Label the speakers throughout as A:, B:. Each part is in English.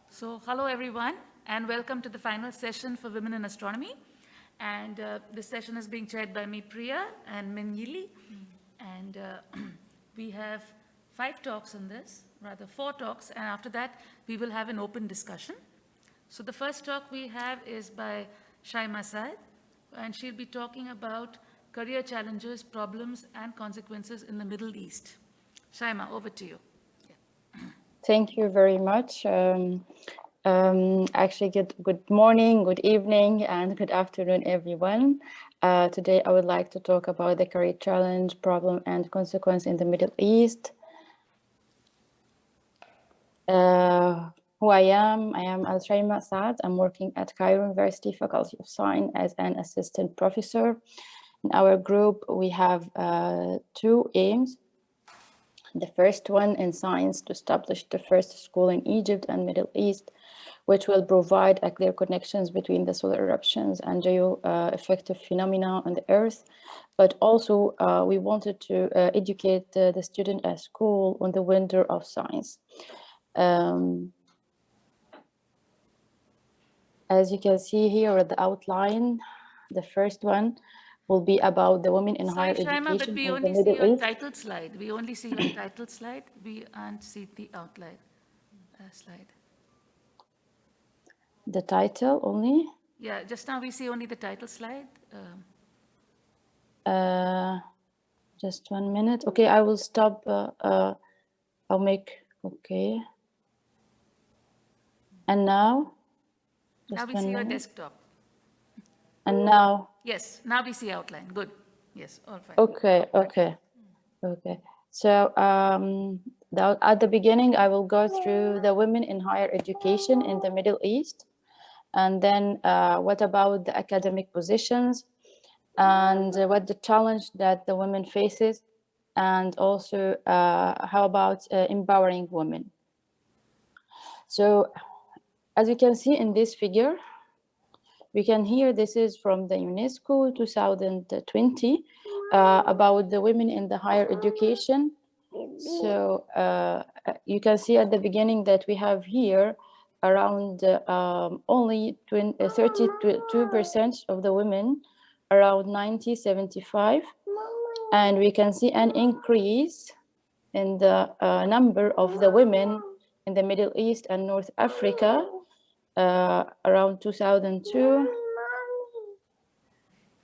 A: So hello everyone, and welcome to the final session for Women in Astronomy. And this session is being chaired by me, Priya, and Min Yili. And we have 5 talks on this, rather 4 talks, and after that we will have an open discussion. So the first talk we have is by Alshaimaa Saad, and she'll be talking about career challenges, problems, and consequences in the Middle East. Alshaimaa, over to you.
B: Thank you very much. Actually, good morning, good evening, and good afternoon, everyone. Today, I would like to talk about the career challenge, problem, and consequence in the Middle East. Who I am Alshaimaa Saad. I'm working at Cairo University Faculty of Science as an assistant professor. In our group, we have 2 aims. The first one in science, to establish the first school in Egypt and Middle East, which will provide clear connections between the solar eruptions and geo-effective phenomena on the Earth. But also, we wanted to educate the student at school on the wonder of science. As you can see here at the outline, the first one will be about the women in higher education
A: but we
B: in
A: only
B: the
A: see
B: Middle
A: your
B: East.
A: title slide. We only see your title slide. We can't see the outline slide.
B: The title only?
A: Yeah, just now we see only the title slide.
B: Just 1 minute. Okay, I will stop. I'll make, okay. And now?
A: Now we see your desktop.
B: And now?
A: Yes, now we see outline. Good. Yes, all fine.
B: Okay. So at the beginning, I will go through the women in higher education in the Middle East. And then what about the academic positions and what the challenge that the women faces, and also how about empowering women. So as you can see in this figure, we can hear this is from the UNESCO 2020 about the women in the higher education. So you can see at the beginning that we have here around only 32% of the women, around 75, and we can see an increase in the number of the women in the Middle East and North Africa around 2002.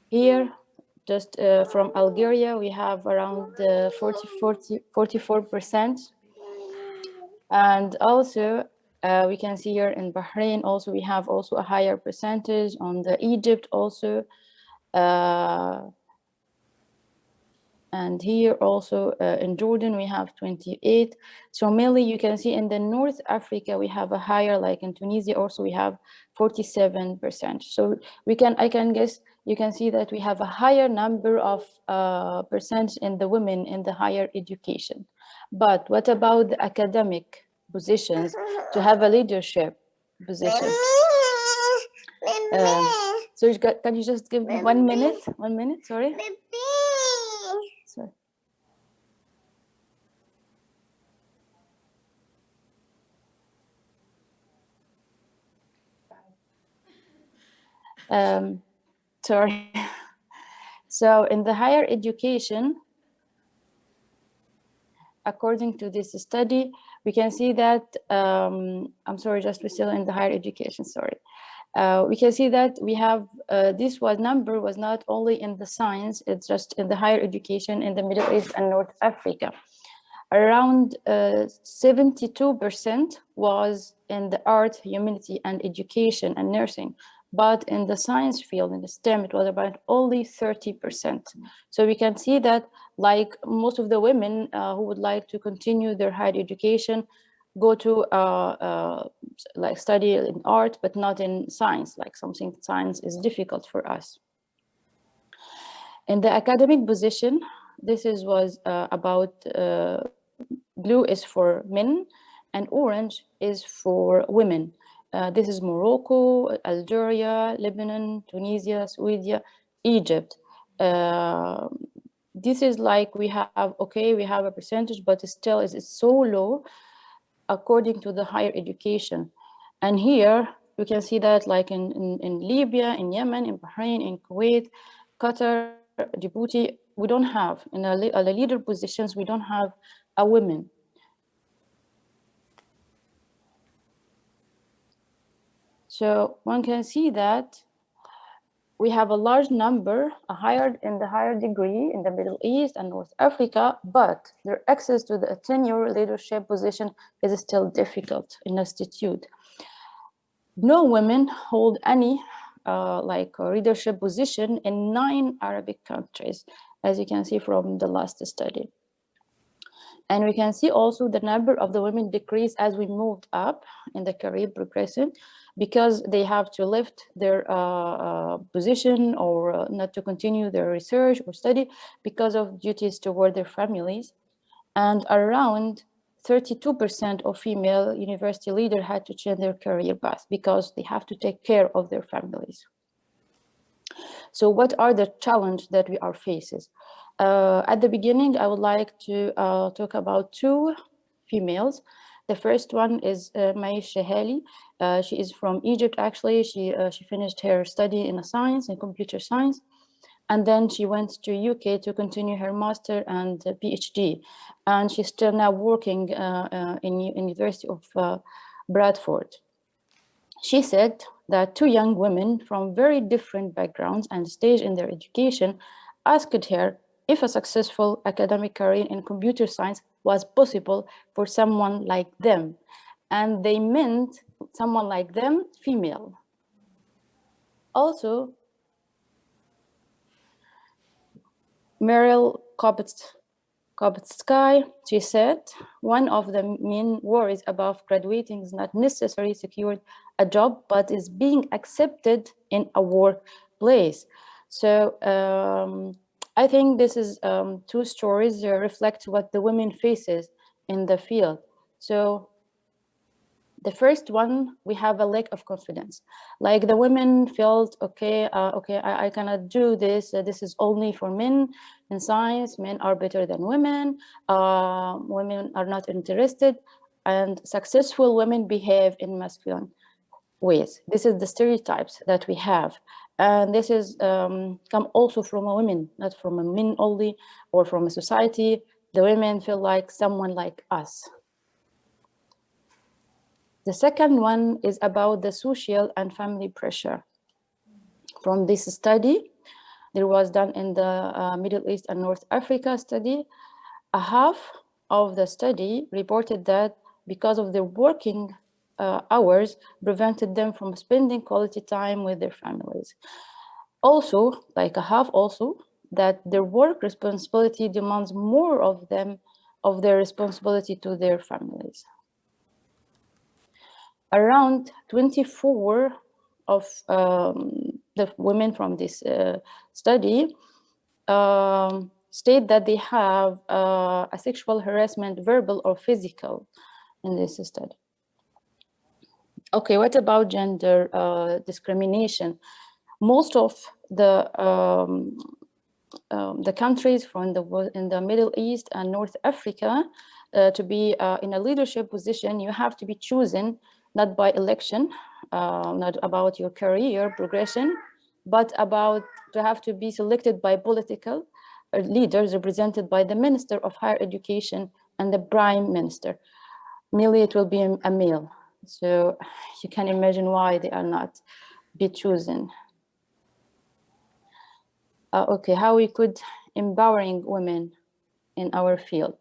B: Here, just from Algeria, we have around 44%. And also, we can see here in Bahrain, also we have also a higher percentage. On the Egypt also. And here also in Jordan, we have 28. So mainly you can see in the North Africa, we have a higher, like in Tunisia also we have 47%. So I can guess, you can see that we have a higher number of percent in the women in the higher education. But what about the academic positions to have a leadership position? So can you just give me 1 minute? 1 minute, sorry. Sorry. Sorry. So in the higher education, according to this study, we can see that, I'm sorry, just we're still in the higher education, sorry. We can see that we have, this number was not only in the science, it's just in the higher education in the Middle East and North Africa. Around 72% was in the art, humanity, and education and nursing. But in the science field, in the STEM, it was about only 30%. So we can see that, like most of the women who would like to continue their higher education, go to like study in art, but not in science, like something science is difficult for us. In the academic position, this was about blue is for men and orange is for women. This is Morocco, Algeria, Lebanon, Tunisia, Sweden, Egypt. This is like we have a percentage, but still it's so low. according to the higher education. And here you can see that like in Libya, in Yemen, in Bahrain, in Kuwait, Qatar, Djibouti, we don't have, in the leader positions, we don't have a women. So one can see that we have a large number, in the higher degree in the Middle East and North Africa, but their access to the tenure leadership position is still difficult in institute. No women hold any leadership position in 9 Arabic countries, as you can see from the last study. And we can see also the number of the women decrease as we moved up in the career progression, because they have to lift their position or not to continue their research or study because of duties toward their families. And around 32% of female university leaders had to change their career path because they have to take care of their families. So what are the challenges that we are facing? At the beginning, I would like to talk about 2 females. The first one is May Shehali. She is from Egypt, actually. She finished her study in science and computer science. And then she went to UK to continue her master and PhD. And she's still now working in University of Bradford. She said that 2 young women from very different backgrounds and stage in their education asked her if a successful academic career in computer science was possible for someone like them. And they meant someone like them, female. Also, Meryl Kopetsky, she said, one of the main worries about graduating is not necessarily secured a job, but is being accepted in a workplace. So I think this is 2 stories that reflect what the women faces in the field. So the first one, we have a lack of confidence. Like the women felt, okay, I cannot do this. This is only for men in science. Men are better than women. Women are not interested. And successful women behave in masculine ways. This is the stereotypes that we have. And this is come also from a women, not from a men only, or from a society. The women feel like someone like us. The second one is about the social and family pressure. From this study, there was done in the Middle East and North Africa study, a half of the study reported that because of their working hours prevented them from spending quality time with their families. Also, like a half also, that their work responsibility demands more of them, of their responsibility to their families. Around 24 of the women from this study state that they have a sexual harassment, verbal or physical, in this study. Okay, what about gender discrimination? Most of the countries in the Middle East and North Africa, to be in a leadership position, you have to be chosen not by election, not about your career progression, but about to have to be selected by political leaders represented by the Minister of Higher Education and the Prime Minister. Mainly it will be a male. So you can imagine why they are not be chosen. Okay, how we could empowering women in our field.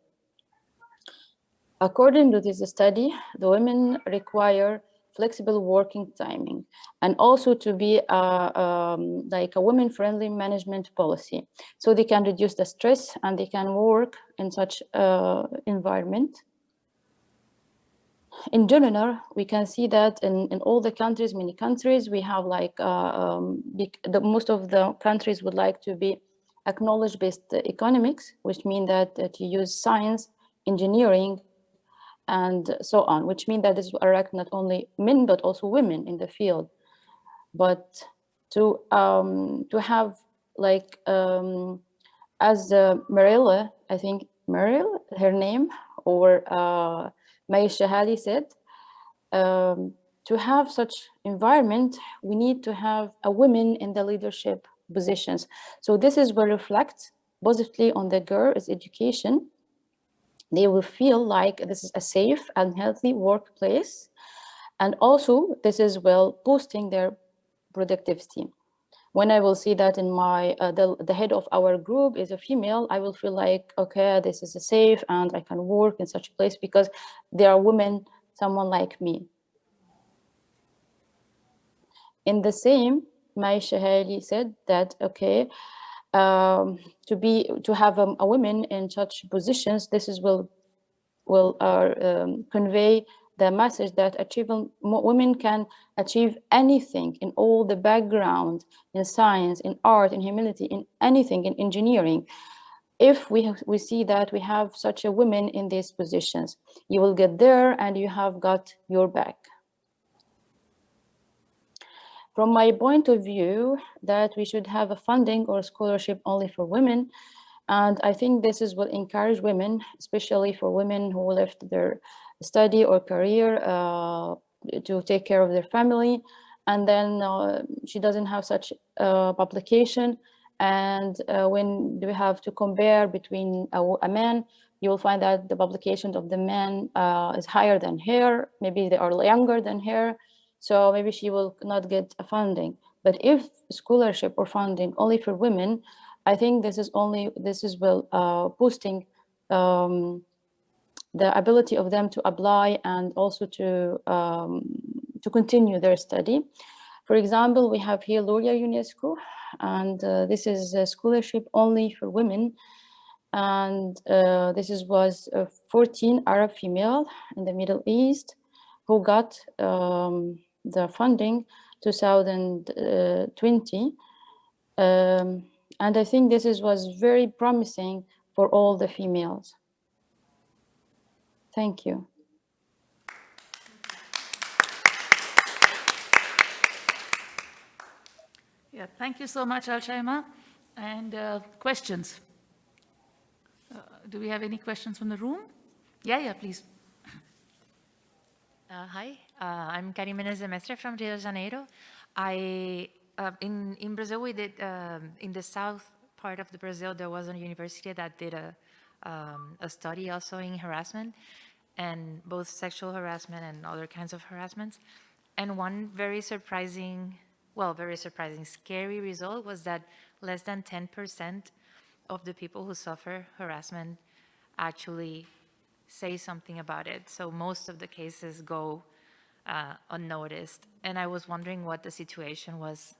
B: According to this study, the women require flexible working timing and also to be like a women-friendly management policy. So they can reduce the stress and they can work in such environment. In general, we can see that in all the countries, many countries, we have like most of the countries would like to be acknowledge-based economics, which mean that to use science, engineering, and so on, which means that this will attract not only men but also women in the field. But to have like as Marilla, I think Meryl, her name, or May Shahali said, to have such environment, we need to have a women in the leadership positions. So this is will reflect positively on the girls' education. They will feel like this is a safe and healthy workplace. And also this is well boosting their productivity. When I will see that in my, the head of our group is a female, I will feel like, okay, this is a safe and I can work in such a place because there are women, someone like me. In the same, Mai Shahali said that, okay, to have a women in such positions, this is will convey the message that women can achieve anything in all the background, in science, in art, in humility, in anything, in engineering. If we see that we have such a women in these positions, you will get there and you have got your back. From my point of view, that we should have a funding or a scholarship only for women. And I think this will encourage women, especially for women who left their study or career to take care of their family. And then she doesn't have such publication. And when we have to compare between a man, you will find that the publication of the man is higher than her. Maybe they are younger than her. So maybe she will not get a funding. But if scholarship or funding only for women, I think this is boosting the ability of them to apply and also to continue their study. For example, we have here Laurea UNESCO, and this is a scholarship only for women. And this was 14 Arab female in the Middle East who got the funding 2020. And I think this was very promising for all the females. Thank you.
A: Yeah, thank you so much, Alshaimaa. And questions? Do we have any questions from the room? Yeah, please.
C: Hi, I'm Karin Menendez-Delmestre from Rio de Janeiro. In Brazil, we did, in the south part of the Brazil, there was a university that did a study also in harassment, and both sexual harassment and other kinds of harassments. And one very surprising, scary result was that less than 10% of the people who suffer harassment actually say something about it. So most of the cases go unnoticed. And I was wondering what the situation was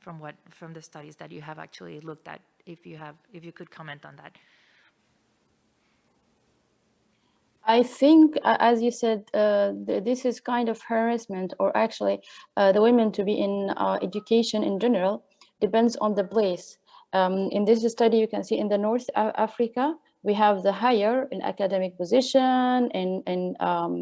C: from the studies that you have actually looked at, if you could comment on that.
B: I think, as you said, this is kind of harassment, or actually the women to be in education in general depends on the place. In this study, you can see in the North Africa, we have the higher in academic position, in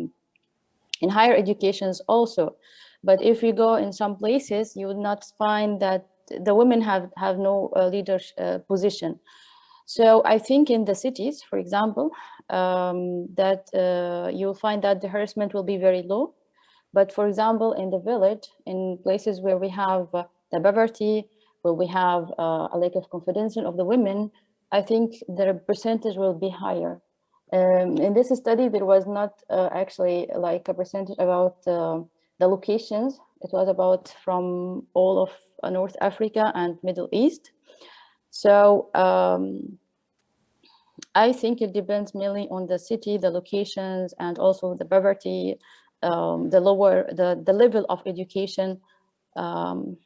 B: higher educations also. But if you go in some places, you would not find that the women have no leadership position. So I think in the cities, for example, that you'll find that the harassment will be very low. But for example, in the village, in places where we have the poverty, where we have a lack of confidence of the women, I think the percentage will be higher. In this study, there was not actually like a percentage about the locations. It was about from all of North Africa and Middle East. So I think it depends mainly on the city, the locations, and also the poverty, the level of education, and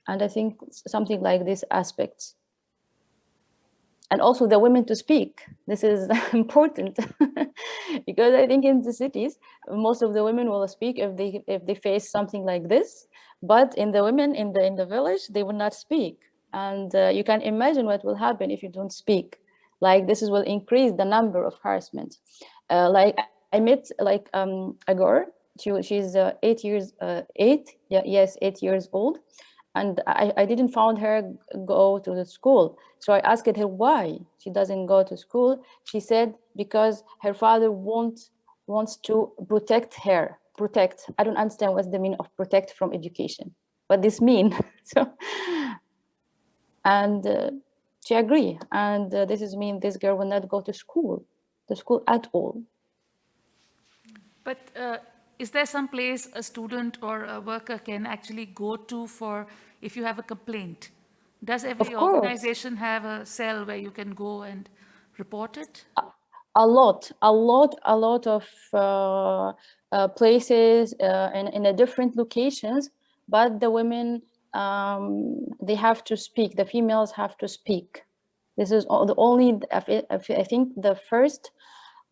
B: I think something like these aspects. And also the women to speak. This is important because I think in the cities, most of the women will speak if they face something like this. But in the women in the village, they will not speak. And you can imagine what will happen if you don't speak. Like this will increase the number of harassment. Like I met like a girl. She's 8 years old. And I didn't find her go to the school. So I asked her why she doesn't go to school. She said because her father won't wants to protect her. Protect. I don't understand what's the meaning of protect from education. What this mean? So, and she agree. And this is mean this girl will not go to school at all.
A: But is there some place a student or a worker can actually go to for if you have a complaint? Does every organization have a cell where you can go and report it?
B: A lot of places in a different locations, but the women, they have to speak. The females have to speak. This is the only, I think, the first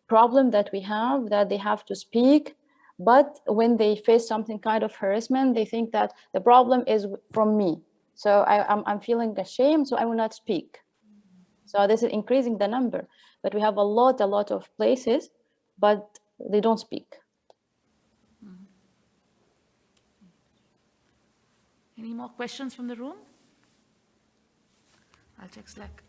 B: problem that we have, that they have to speak. But when they face something kind of harassment, they think that the problem is from me. So I'm feeling ashamed, so I will not speak. So this is increasing the number. But we have a lot of places, but they don't speak.
A: Any more questions from the room? I'll check Slack.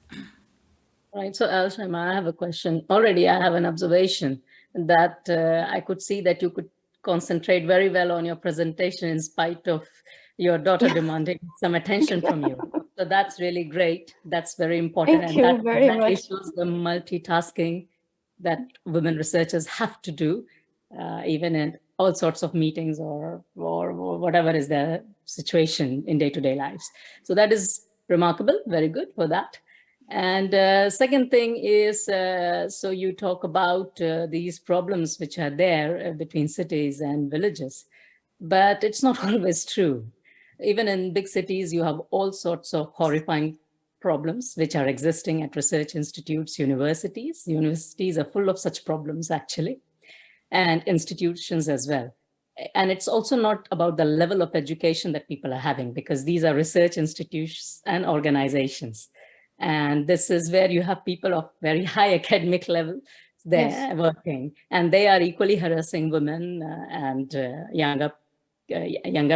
D: Right. So, Alshaimaa, I have a question. Already, I have an observation that I could see that you could concentrate very well on your presentation in spite of your daughter demanding some attention from you. So that's really great. That's very important.
B: Thank you very much.
D: Shows the multitasking that women researchers have to do, even in all sorts of meetings or whatever is the situation in day-to-day lives. So that is remarkable. Very good for that. And second thing is, so you talk about these problems which are there between cities and villages, but it's not always true. Even in big cities, you have all sorts of horrifying problems which are existing at research institutes, universities. Universities are full of such problems, actually, and institutions as well. And it's also not about the level of education that people are having, because these are research institutions and organizations. And this is where you have people of very high academic level there working, and they are equally harassing women and younger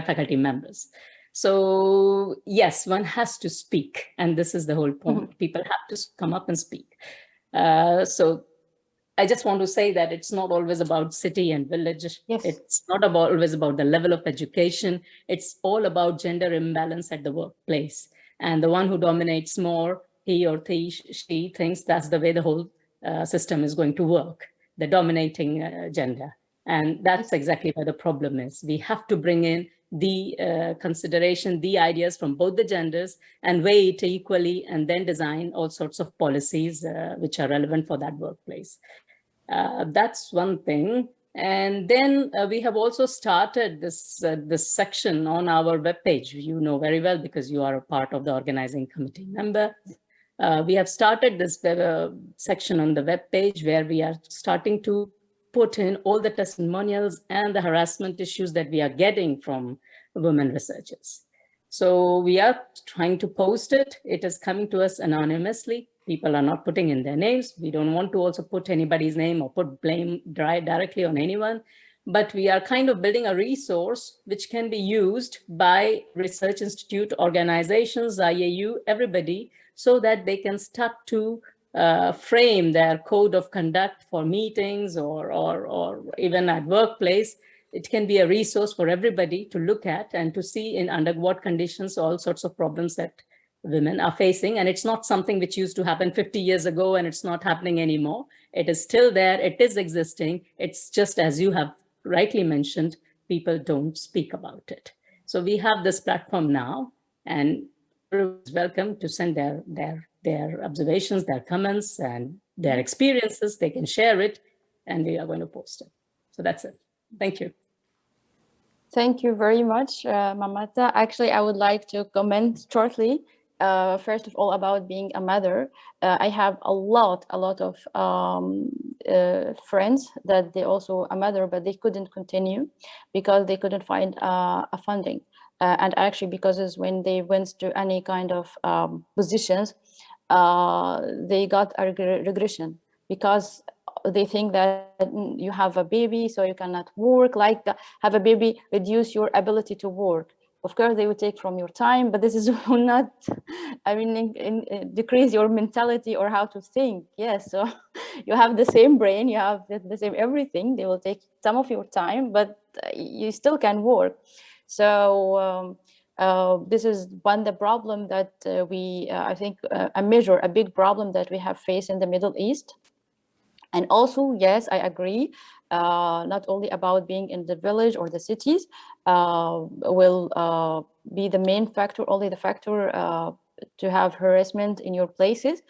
D: faculty members. So yes, one has to speak, and this is the whole point. People have to come up and speak. So I just want to say that it's not always about city and village. It's not always about the level of education. It's all about gender imbalance at the workplace. And the one who dominates more, he or she thinks that's the way the whole system is going to work, the dominating gender. And that's exactly where the problem is. We have to bring in the consideration, the ideas from both the genders and weigh it equally, and then design all sorts of policies which are relevant for that workplace. That's one thing. And then we have also started this section on our webpage. You know very well, because you are a part of the organizing committee member. We have started this section on the webpage where we are starting to put in all the testimonials and the harassment issues that we are getting from women researchers. So we are trying to post it. It is coming to us anonymously. People are not putting in their names. We don't want to also put anybody's name or put blame directly on anyone. But we are kind of building a resource which can be used by research institute, organizations, IAU, everybody, so that they can start to frame their code of conduct for meetings or even at workplace. It can be a resource for everybody to look at and to see in under what conditions all sorts of problems that women are facing. And it's not something which used to happen 50 years ago and it's not happening anymore. It is still there. It is existing. It's just, as you have rightly mentioned, people don't speak about it. So we have this platform now, and everyone is welcome to send their observations, their comments, and their experiences. They can share it, and we are going to post it. So that's it. Thank you.
B: Thank you very much, Mamata. Actually, I would like to comment shortly. First of all, about being a mother. I have a lot of friends that they also a mother, but they couldn't continue because they couldn't find a funding. And actually, because when they went to any kind of positions, they got a regression, because they think that you have a baby, so you cannot work, like have a baby reduce your ability to work. Of course, they will take from your time, but this is will not, I mean, decrease your mentality or how to think. Yes, so you have the same brain, you have the same everything. They will take some of your time, but you still can work. So this is the problem that I think, a big problem that we have faced in the Middle East. And also, yes, I agree, not only about being in the village or the cities will be the main factor, only the factor to have harassment in your places.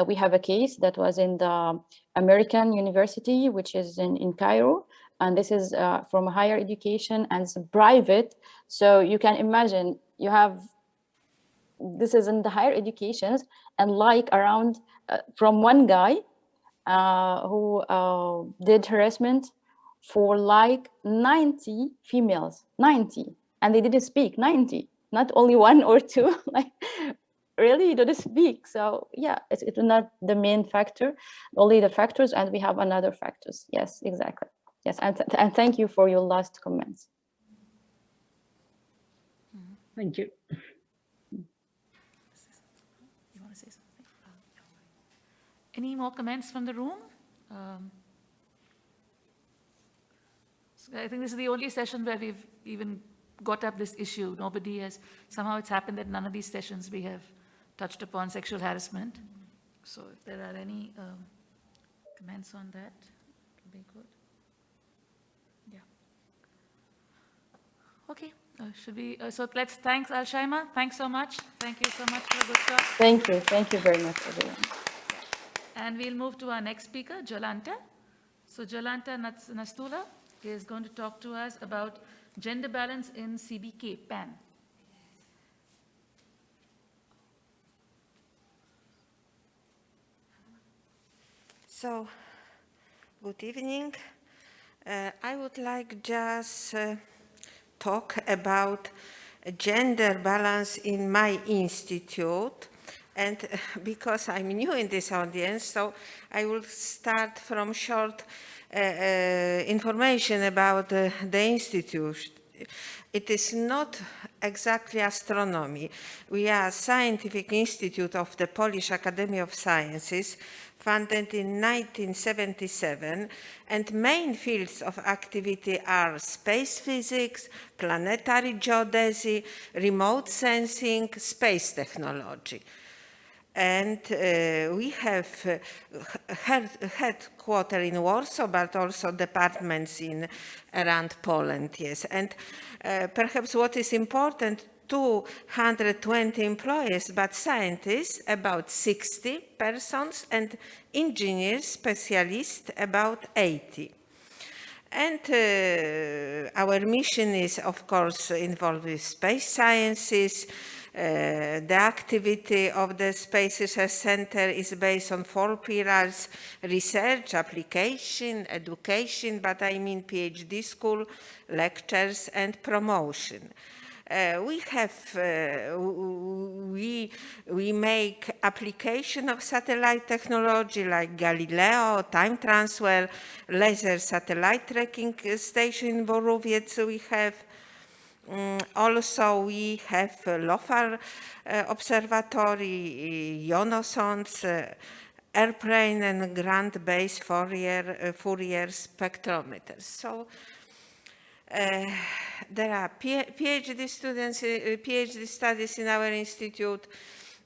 B: We have a case that was in the American University, which is in Cairo. And this is from higher education and it's private. So you can imagine this is in the higher educations, and like around from one guy who did harassment for like 90 females, 90, and they didn't speak, 90, not only one or two, like really didn't speak. So yeah, it's not the main factor, only the factors, and we have another factors. Yes, exactly. Yes, and thank you for your last comments.
D: Thank you.
A: You want to say something? Any more comments from the room? So I think this is the only session where we've even got up this issue. Nobody has, somehow it's happened that none of these sessions we have touched upon sexual harassment. So if there are any comments on that, it would be good. Yeah. Okay, should we, so let's thank Alshaimaa. Thanks so much. Thank you so much for a good talk.
B: Thank you very much, everyone.
A: And we'll move to our next speaker, Jolanta. So Jolanta Nastula is going to talk to us about gender balance in CBK PAN.
E: So, good evening. I would like just talk about gender balance in my institute. And because I'm new in this audience, so I will start from short information about the institute. It is not exactly astronomy. We are a scientific institute of the Polish Academy of Sciences, founded in 1977, and main fields of activity are space physics, planetary geodesy, remote sensing, space technology. And we have headquarters in Warsaw, but also departments around Poland, yes. And perhaps what is important, 220 employees, but scientists, about 60 persons, and engineers, specialists, about 80. And our mission is, of course, involved with space sciences. The activity of the Space Research Center is based on 4 pillars: research, application, education, but I mean PhD school, lectures, and promotion. We make application of satellite technology like Galileo, time transfer, laser satellite tracking station in Borowiec. We have also we have LOFAR observatory, Ionosondes, airplane and ground-based Fourier spectrometers. So there are PhD students, PhD studies in our institute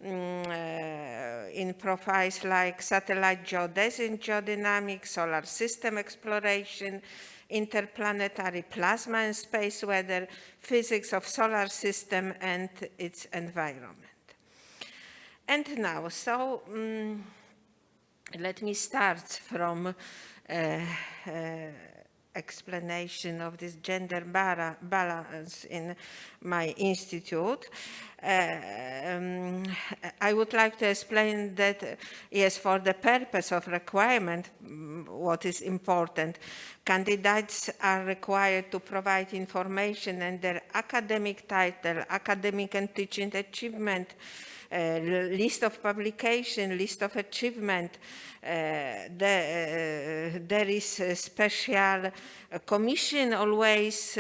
E: in profiles like satellite geodesy and geodynamics, solar system exploration, interplanetary plasma and space weather, physics of solar system and its environment. And now, so let me start from explanation of this gender balance in my institute. I would like to explain that, yes, for the purpose of requirement, what is important, candidates are required to provide information and their academic title, academic and teaching achievement, list of publication, list of achievement. There is a special commission always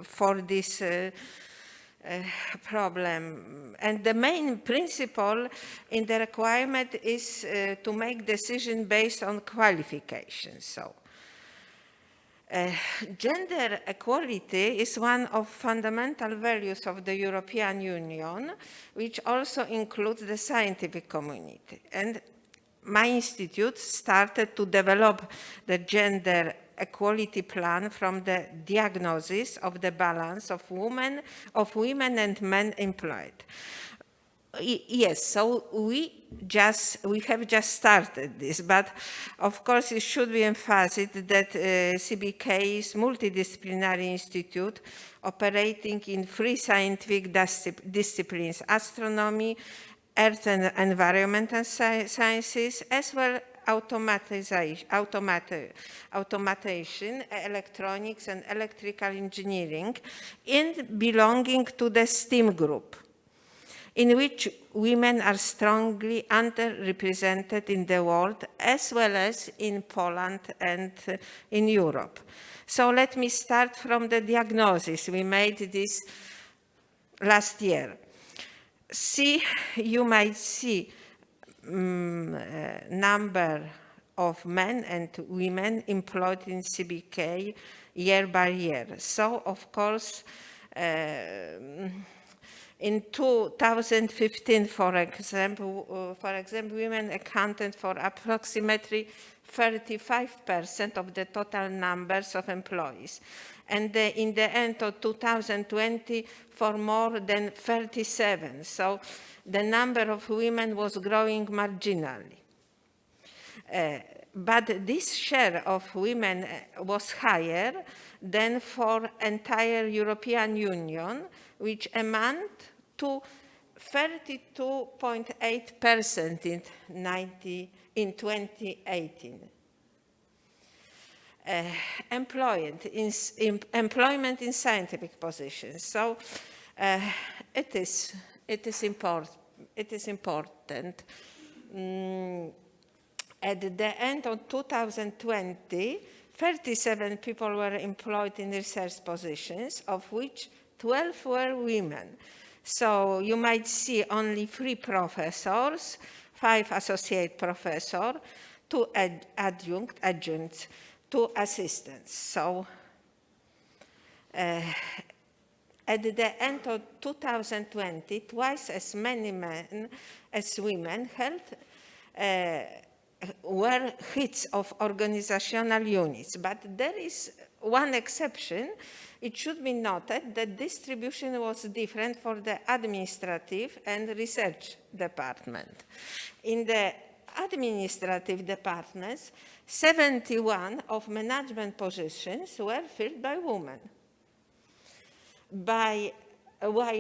E: for this problem. And the main principle in the requirement is to make decision based on qualifications. So, gender equality is one of fundamental values of the European Union, which also includes the scientific community. And my institute started to develop the gender equality plan from the diagnosis of the balance of women and men employed. Yes, so we have just started this, but of course it should be emphasized that CBK is multidisciplinary institute operating in three scientific disciplines: astronomy, earth and environmental sciences, as well automation, electronics and electrical engineering, and belonging to the STEAM group, in which women are strongly underrepresented in the world, as well as in Poland and in Europe. So let me start from the diagnosis. We made this last year. You might see number of men and women employed in CBK year by year. So, of course, in 2015, for example, women accounted for approximately 35% of the total numbers of employees. And in the end of 2020, for more than 37. So the number of women was growing marginally. But this share of women was higher than for entire European Union, which amount to 32.8% in 2018. Employment in scientific positions. So it is important. At the end of 2020, 37 people were employed in research positions, of which 12 were women. So you might see only 3 professors, 5 associate professors, 2 adjuncts, 2 assistants. So at the end of 2020, twice as many men as women were heads of organizational units. But there is one exception. It should be noted that distribution was different for the administrative and research department. In the administrative departments, 71 of management positions were filled by women. While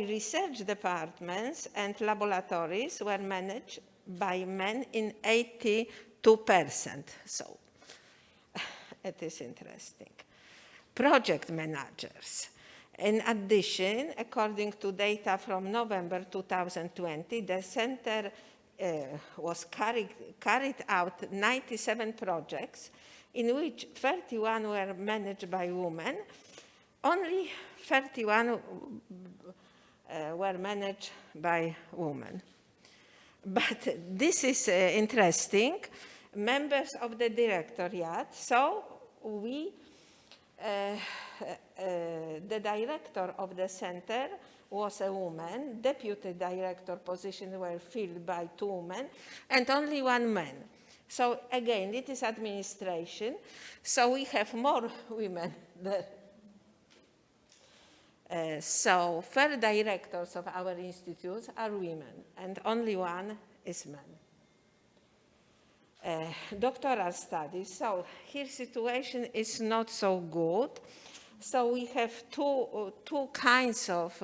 E: research departments and laboratories were managed by men in 82%. So it is interesting. Project managers. In addition, according to data from November 2020, the center was carried out 97 projects, in which 31 were managed by women. Only 31 were managed by women. But this is interesting. Members of the directorate, so the director of the center was a woman, deputy director positions were filled by 2 women, and only 1 man. So again, it is administration, so we have more women there. So 3 directors of our institutes are women, and only 1 is man. Doctoral studies. So here situation is not so good. So we have two kinds of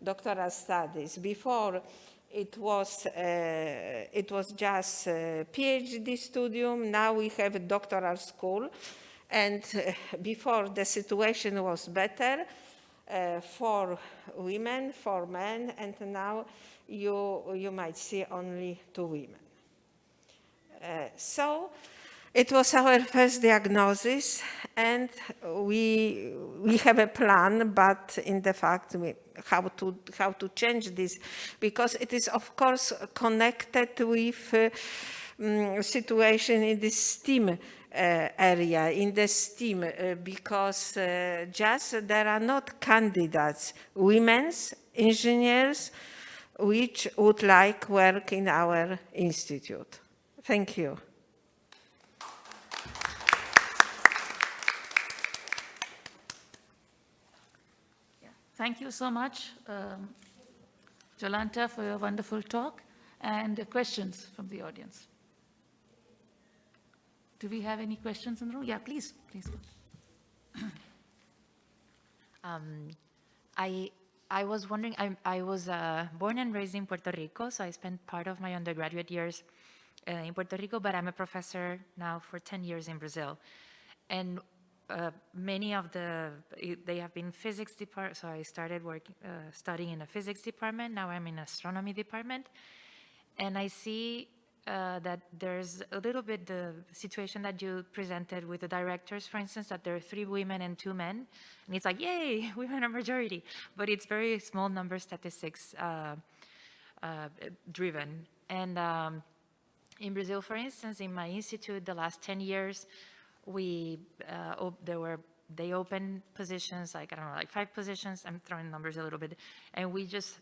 E: doctoral studies. Before it was just a PhD studium. Now we have a doctoral school, and before the situation was better. 4 women, 4 men, and now you might see only 2 women. So it was our first diagnosis, and we have a plan, but in the fact how to change this, because it is of course connected with situation in the STEAM area, in the STEAM, because just there are not candidates, women's engineers, which would like work in our institute. Thank you.
A: Thank you so much, Jolanta, for your wonderful talk, and questions from the audience. Do we have any questions in the room? Yeah, please.
C: I was wondering, I was born and raised in Puerto Rico, so I spent part of my undergraduate years in Puerto Rico, but I'm a professor now for 10 years in Brazil. And many of they have been physics department, so I started studying in a physics department, now I'm in astronomy department. And I see that there's a little bit the situation that you presented with the directors, for instance, that there are 3 women and 2 men. And it's like, yay, women are majority. But it's very small number statistics driven. And in Brazil, for instance, in my institute, the last 10 years, they opened positions, like, I don't know, like 5 positions. I'm throwing numbers a little bit. And we just,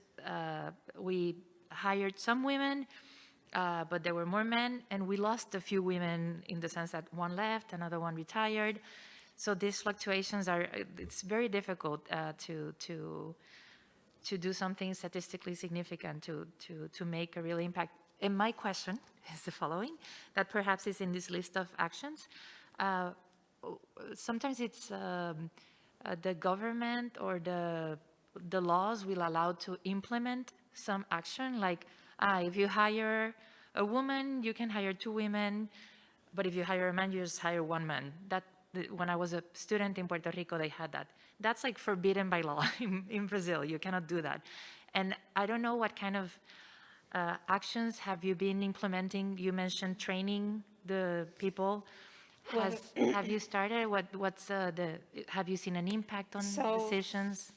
C: we hired some women, but there were more men, and we lost a few women in the sense that one left, another one retired. So these fluctuations it's very difficult to do something statistically significant to make a real impact. And my question is the following, that perhaps is in this list of actions. Sometimes it's the government or the laws will allow to implement some action, like if you hire a woman, you can hire 2 women, but if you hire a man, you just hire 1 man. When I was a student in Puerto Rico, they had that. That's like forbidden by law in Brazil. You cannot do that. And I don't know what kind of actions have you been implementing? You mentioned training the people. Have you started? Have you seen an impact on decisions?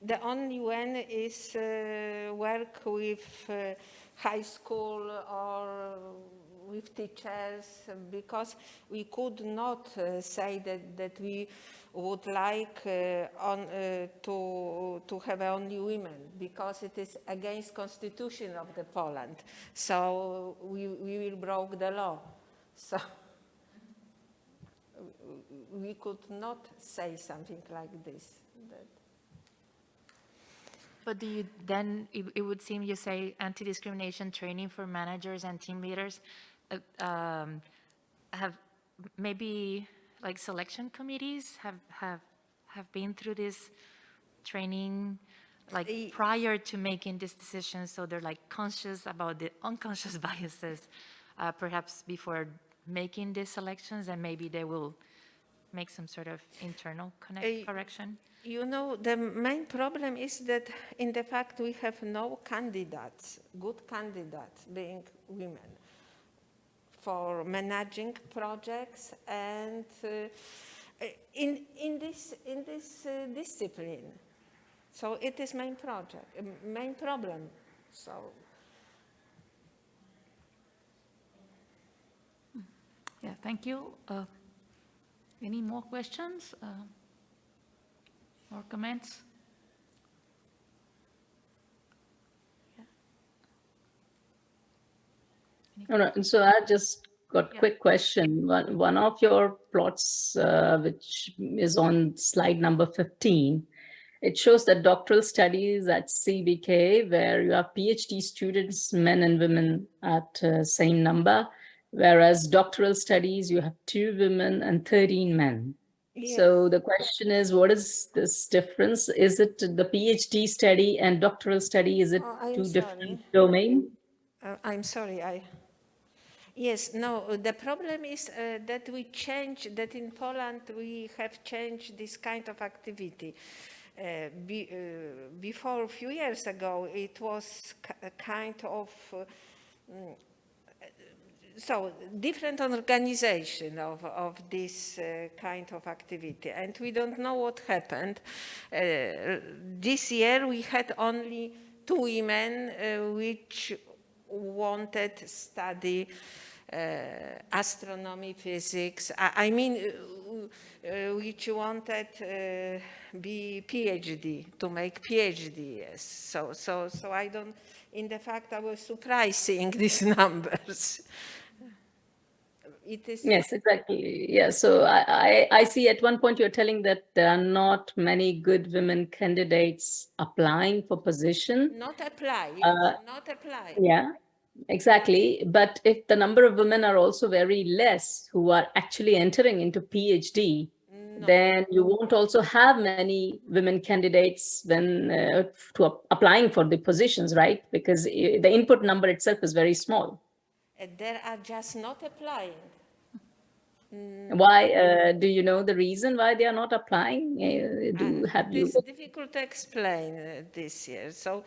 E: The only one is work with high school or with teachers, because we could not say that we would like to have only women, because it is against constitution of the Poland. So we will break the law. So we could not say something like this.
C: But do you then, it would seem you say anti-discrimination training for managers and team leaders have maybe like selection committees have been through this training like prior to making these decisions, so they're like conscious about the unconscious biases perhaps before making these selections, and maybe they will make some sort of internal correction?
E: You know, the main problem is that in the fact we have no candidates, good candidates being women for managing projects and in this discipline. So it is main problem. So.
A: Yeah, thank you. Any more questions or comments?
D: All right, so I just got a quick question. One of your plots, which is on slide number 15, it shows that doctoral studies at CBK, where you have PhD students, men and women at same number, whereas doctoral studies, you have 2 women and 13 men. Yes. So the question is, what is this difference? Is it the PhD study and doctoral study, is it 2 different domains?
E: I'm sorry, Yes, no, the problem is that we change, that in Poland we have changed this kind of activity. before a few years ago, it was a kind of so different organization of this kind of activity, and we don't know what happened. This year we had only 2 women which wanted to study astronomy, physics. I mean, which wanted be PhD, to make PhD. Yes. So I don't. In the fact, I was surprised seeing these numbers. It is.
D: Yes, exactly. Yeah. So I see at one point you're telling that there are not many good women candidates applying for position.
E: Not applying. Not applying.
D: Yeah, exactly. But if the number of women are also very less who are actually entering into PhD, then you won't also have many women candidates when applying for the positions, right? Because the input number itself is very small.
E: There are just not applying.
D: Why? Do you know the reason why they are not applying?
E: It's difficult to explain this year. So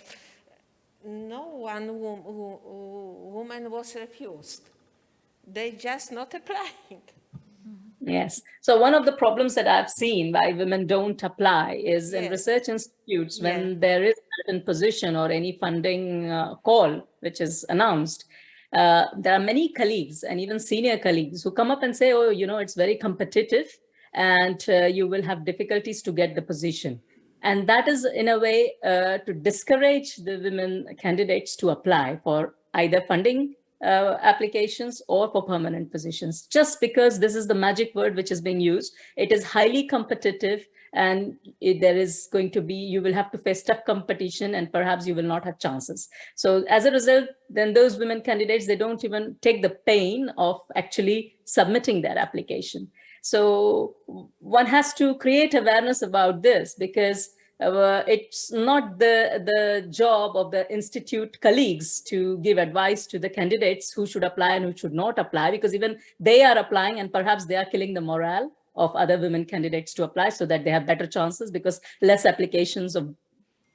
E: no one woman was refused. They just not applying.
D: Yes. So one of the problems that I've seen why women don't apply is in research institutes, when there is a certain position or any funding call which is announced, there are many colleagues and even senior colleagues who come up and say, oh, you know, it's very competitive and you will have difficulties to get the position. And that is in a way to discourage the women candidates to apply for either funding applications or for permanent positions, just because this is the magic word which is being used. It is highly competitive, and there is going to be, you will have to face tough competition and perhaps you will not have chances. So as a result, then those women candidates, they don't even take the pain of actually submitting their application. So one has to create awareness about this, because it's not the job of the institute colleagues to give advice to the candidates who should apply and who should not apply, because even they are applying and perhaps they are killing the morale of other women candidates to apply so that they have better chances, because less applications of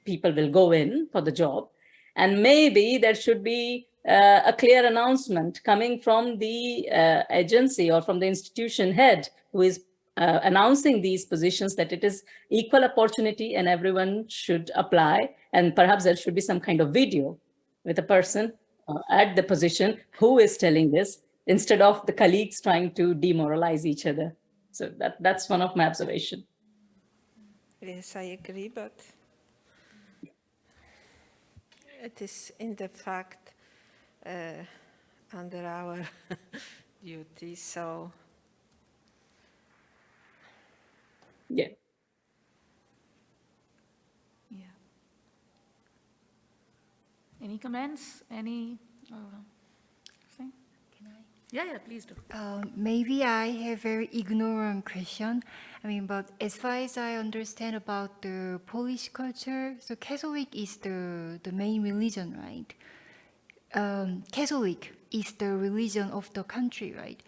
D: people will go in for the job. And maybe there should be a clear announcement coming from the agency or from the institution head who is announcing these positions, that it is equal opportunity and everyone should apply. And perhaps there should be some kind of video with a person at the position who is telling this, instead of the colleagues trying to demoralize each other. So that's one of my observations.
E: Yes, I agree, but it is in the fact under our duty, so.
D: Yeah.
A: Yeah. Any comments? Any thing?
F: Can I?
A: Yeah, please do.
F: Maybe I have very ignorant question. I mean, but as far as I understand about the Polish culture, so Catholic is the main religion, right? Catholic is the religion of the country, right?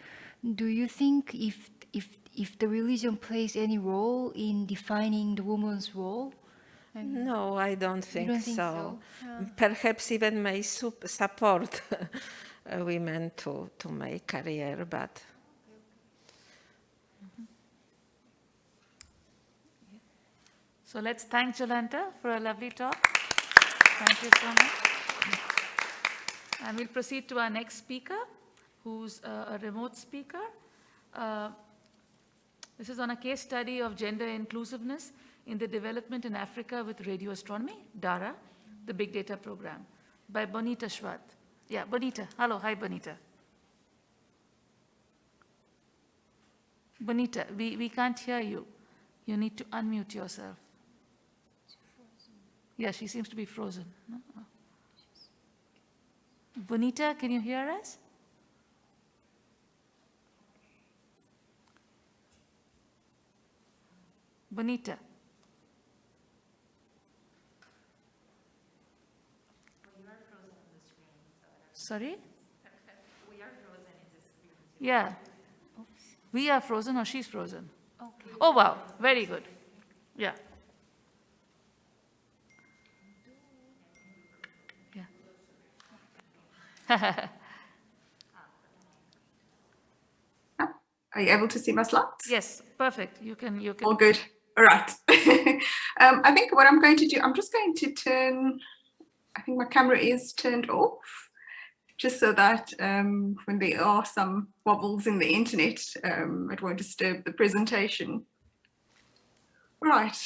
F: Do you think if the religion plays any role in defining the woman's role?
E: No, I don't think
F: don't think
E: so.
F: so?
E: Perhaps even may support women to make career, but.
A: So let's thank Jolanta for a lovely talk. Thank you so much. And we'll proceed to our next speaker, who's a remote speaker. This is on a case study of gender inclusiveness in the development in Africa with Radio Astronomy, DARA, the big data program, by Bonita de Swardt. Yeah, Bonita. Hello. Hi, Bonita. Bonita, we can't hear you. You need to unmute yourself. Yeah, she seems to be frozen. No? Oh. Bonita, can you hear us? Bonita.
C: You are frozen on the screen.
A: Sorry?
C: We are frozen in the screen.
A: Yeah. We are frozen or she's frozen?
F: Okay.
A: Oh, wow. Very good. Yeah.
G: Are you able to see my slides?
A: Yes, perfect. You can.
G: All good. All right. I think what I'm going to do, I'm just going to turn, I think my camera is turned off, just so that when there are some wobbles in the internet, it won't disturb the presentation. Right.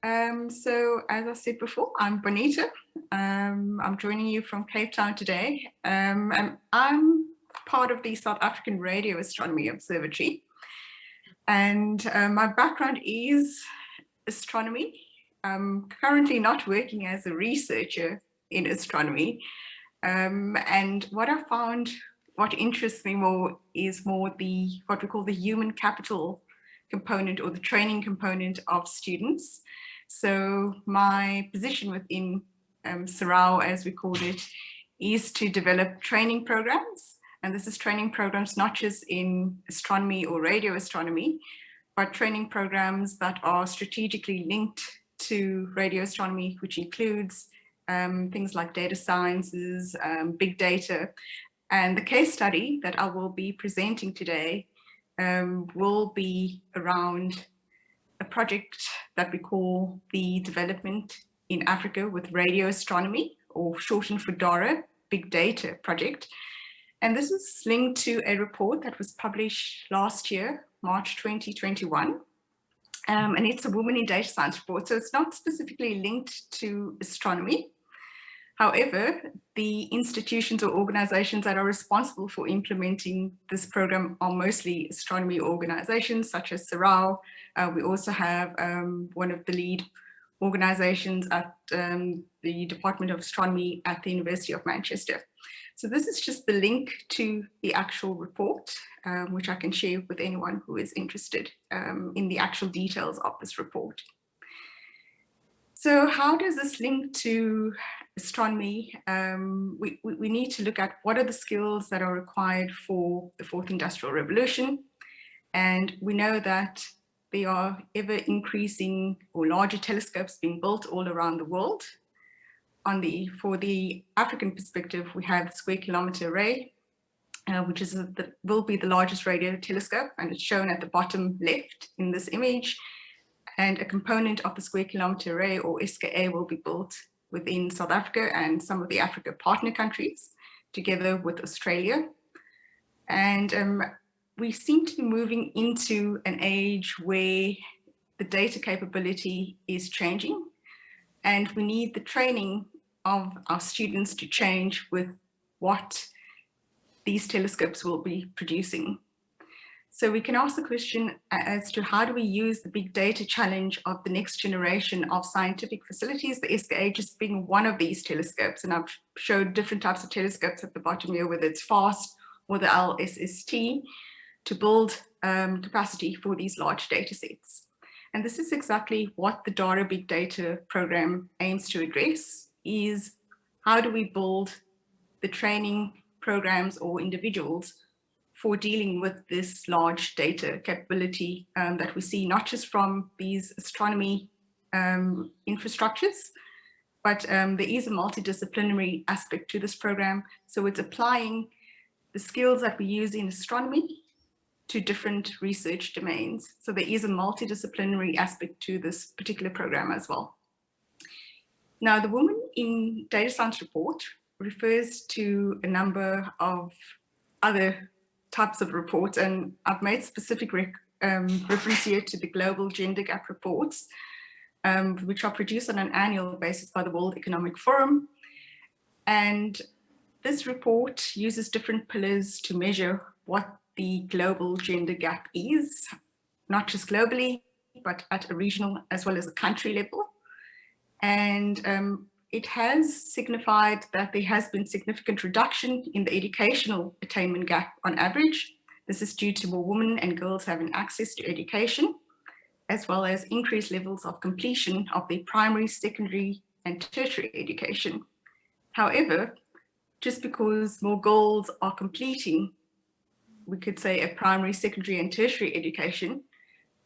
G: So as I said before, I'm Bonita. I'm joining you from Cape Town today. And I'm part of the South African Radio Astronomy Observatory. And my background is astronomy. I'm currently not working as a researcher in astronomy. And what I found, what interests me more is more what we call the human capital component, or the training component of students. So my position within SARAO, as we called it, is to develop training programs. And this is training programs not just in astronomy or radio astronomy, but training programs that are strategically linked to radio astronomy, which includes things like data sciences, big data. And the case study that I will be presenting today will be around a project that we call the Development in Africa with Radio Astronomy, or shortened for DARA, Big Data Project. And this is linked to a report that was published last year, March 2021. And it's a Women in Data Science report, so it's not specifically linked to astronomy. However, the institutions or organizations that are responsible for implementing this program are mostly astronomy organizations such as SARAO. We also have one of the lead organizations at the Department of Astronomy at the University of Manchester. So this is just the link to the actual report, which I can share with anyone who is interested in the actual details of this report. So how does this link to astronomy? We need to look at what are the skills that are required for the fourth industrial revolution. And we know that there are ever increasing or larger telescopes being built all around the world. For the African perspective, we have the Square Kilometre Array, which will be the largest radio telescope, and it's shown at the bottom left in this image. And a component of the Square Kilometre Array, or SKA, will be built within South Africa and some of the Africa partner countries, together with Australia. And we seem to be moving into an age where the data capability is changing, and we need the training of our students to change with what these telescopes will be producing. So we can ask the question as to how do we use the big data challenge of the next generation of scientific facilities, the SKA just being one of these telescopes. And I've showed different types of telescopes at the bottom here, whether it's FAST or the LSST, to build capacity for these large data sets. And this is exactly what the DARA Big Data program aims to address, is how do we build the training programs or individuals for dealing with this large data capability that we see not just from these astronomy infrastructures, but there is a multidisciplinary aspect to this program. So it's applying the skills that we use in astronomy to different research domains. So there is a multidisciplinary aspect to this particular program as well. Now, the Women in Data Science report refers to a number of other types of reports, and I've made specific reference here to the Global Gender Gap reports, which are produced on an annual basis by the World Economic Forum. And this report uses different pillars to measure what the global gender gap is, not just globally, but at a regional as well as a country level. And it has signified that there has been significant reduction in the educational attainment gap on average. This is due to more women and girls having access to education, as well as increased levels of completion of their primary, secondary, and tertiary education. However, just because more girls are completing, we could say, a primary, secondary, and tertiary education,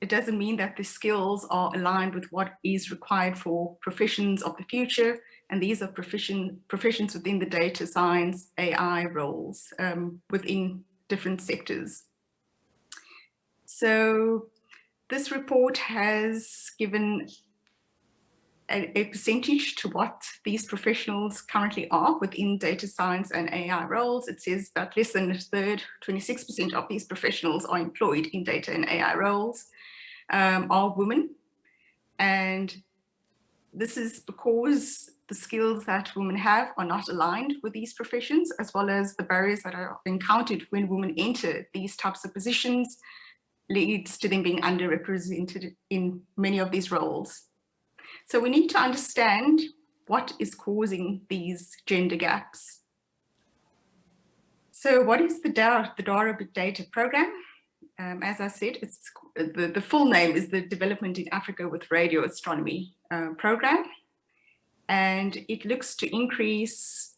G: it doesn't mean that the skills are aligned with what is required for professions of the future, And these are professions within the data science, AI roles within different sectors. So this report has given a percentage to what these professionals currently are within data science and AI roles. It says that less than a third, 26% of these professionals are employed in data and AI roles are women. And this is because the skills that women have are not aligned with these professions, as well as the barriers that are encountered when women enter these types of positions leads to them being underrepresented in many of these roles. So we need to understand what is causing these gender gaps. So what is the DARA Big Data Program? As I said, it's the full name is the Development in Africa with Radio Astronomy Program. And it looks to increase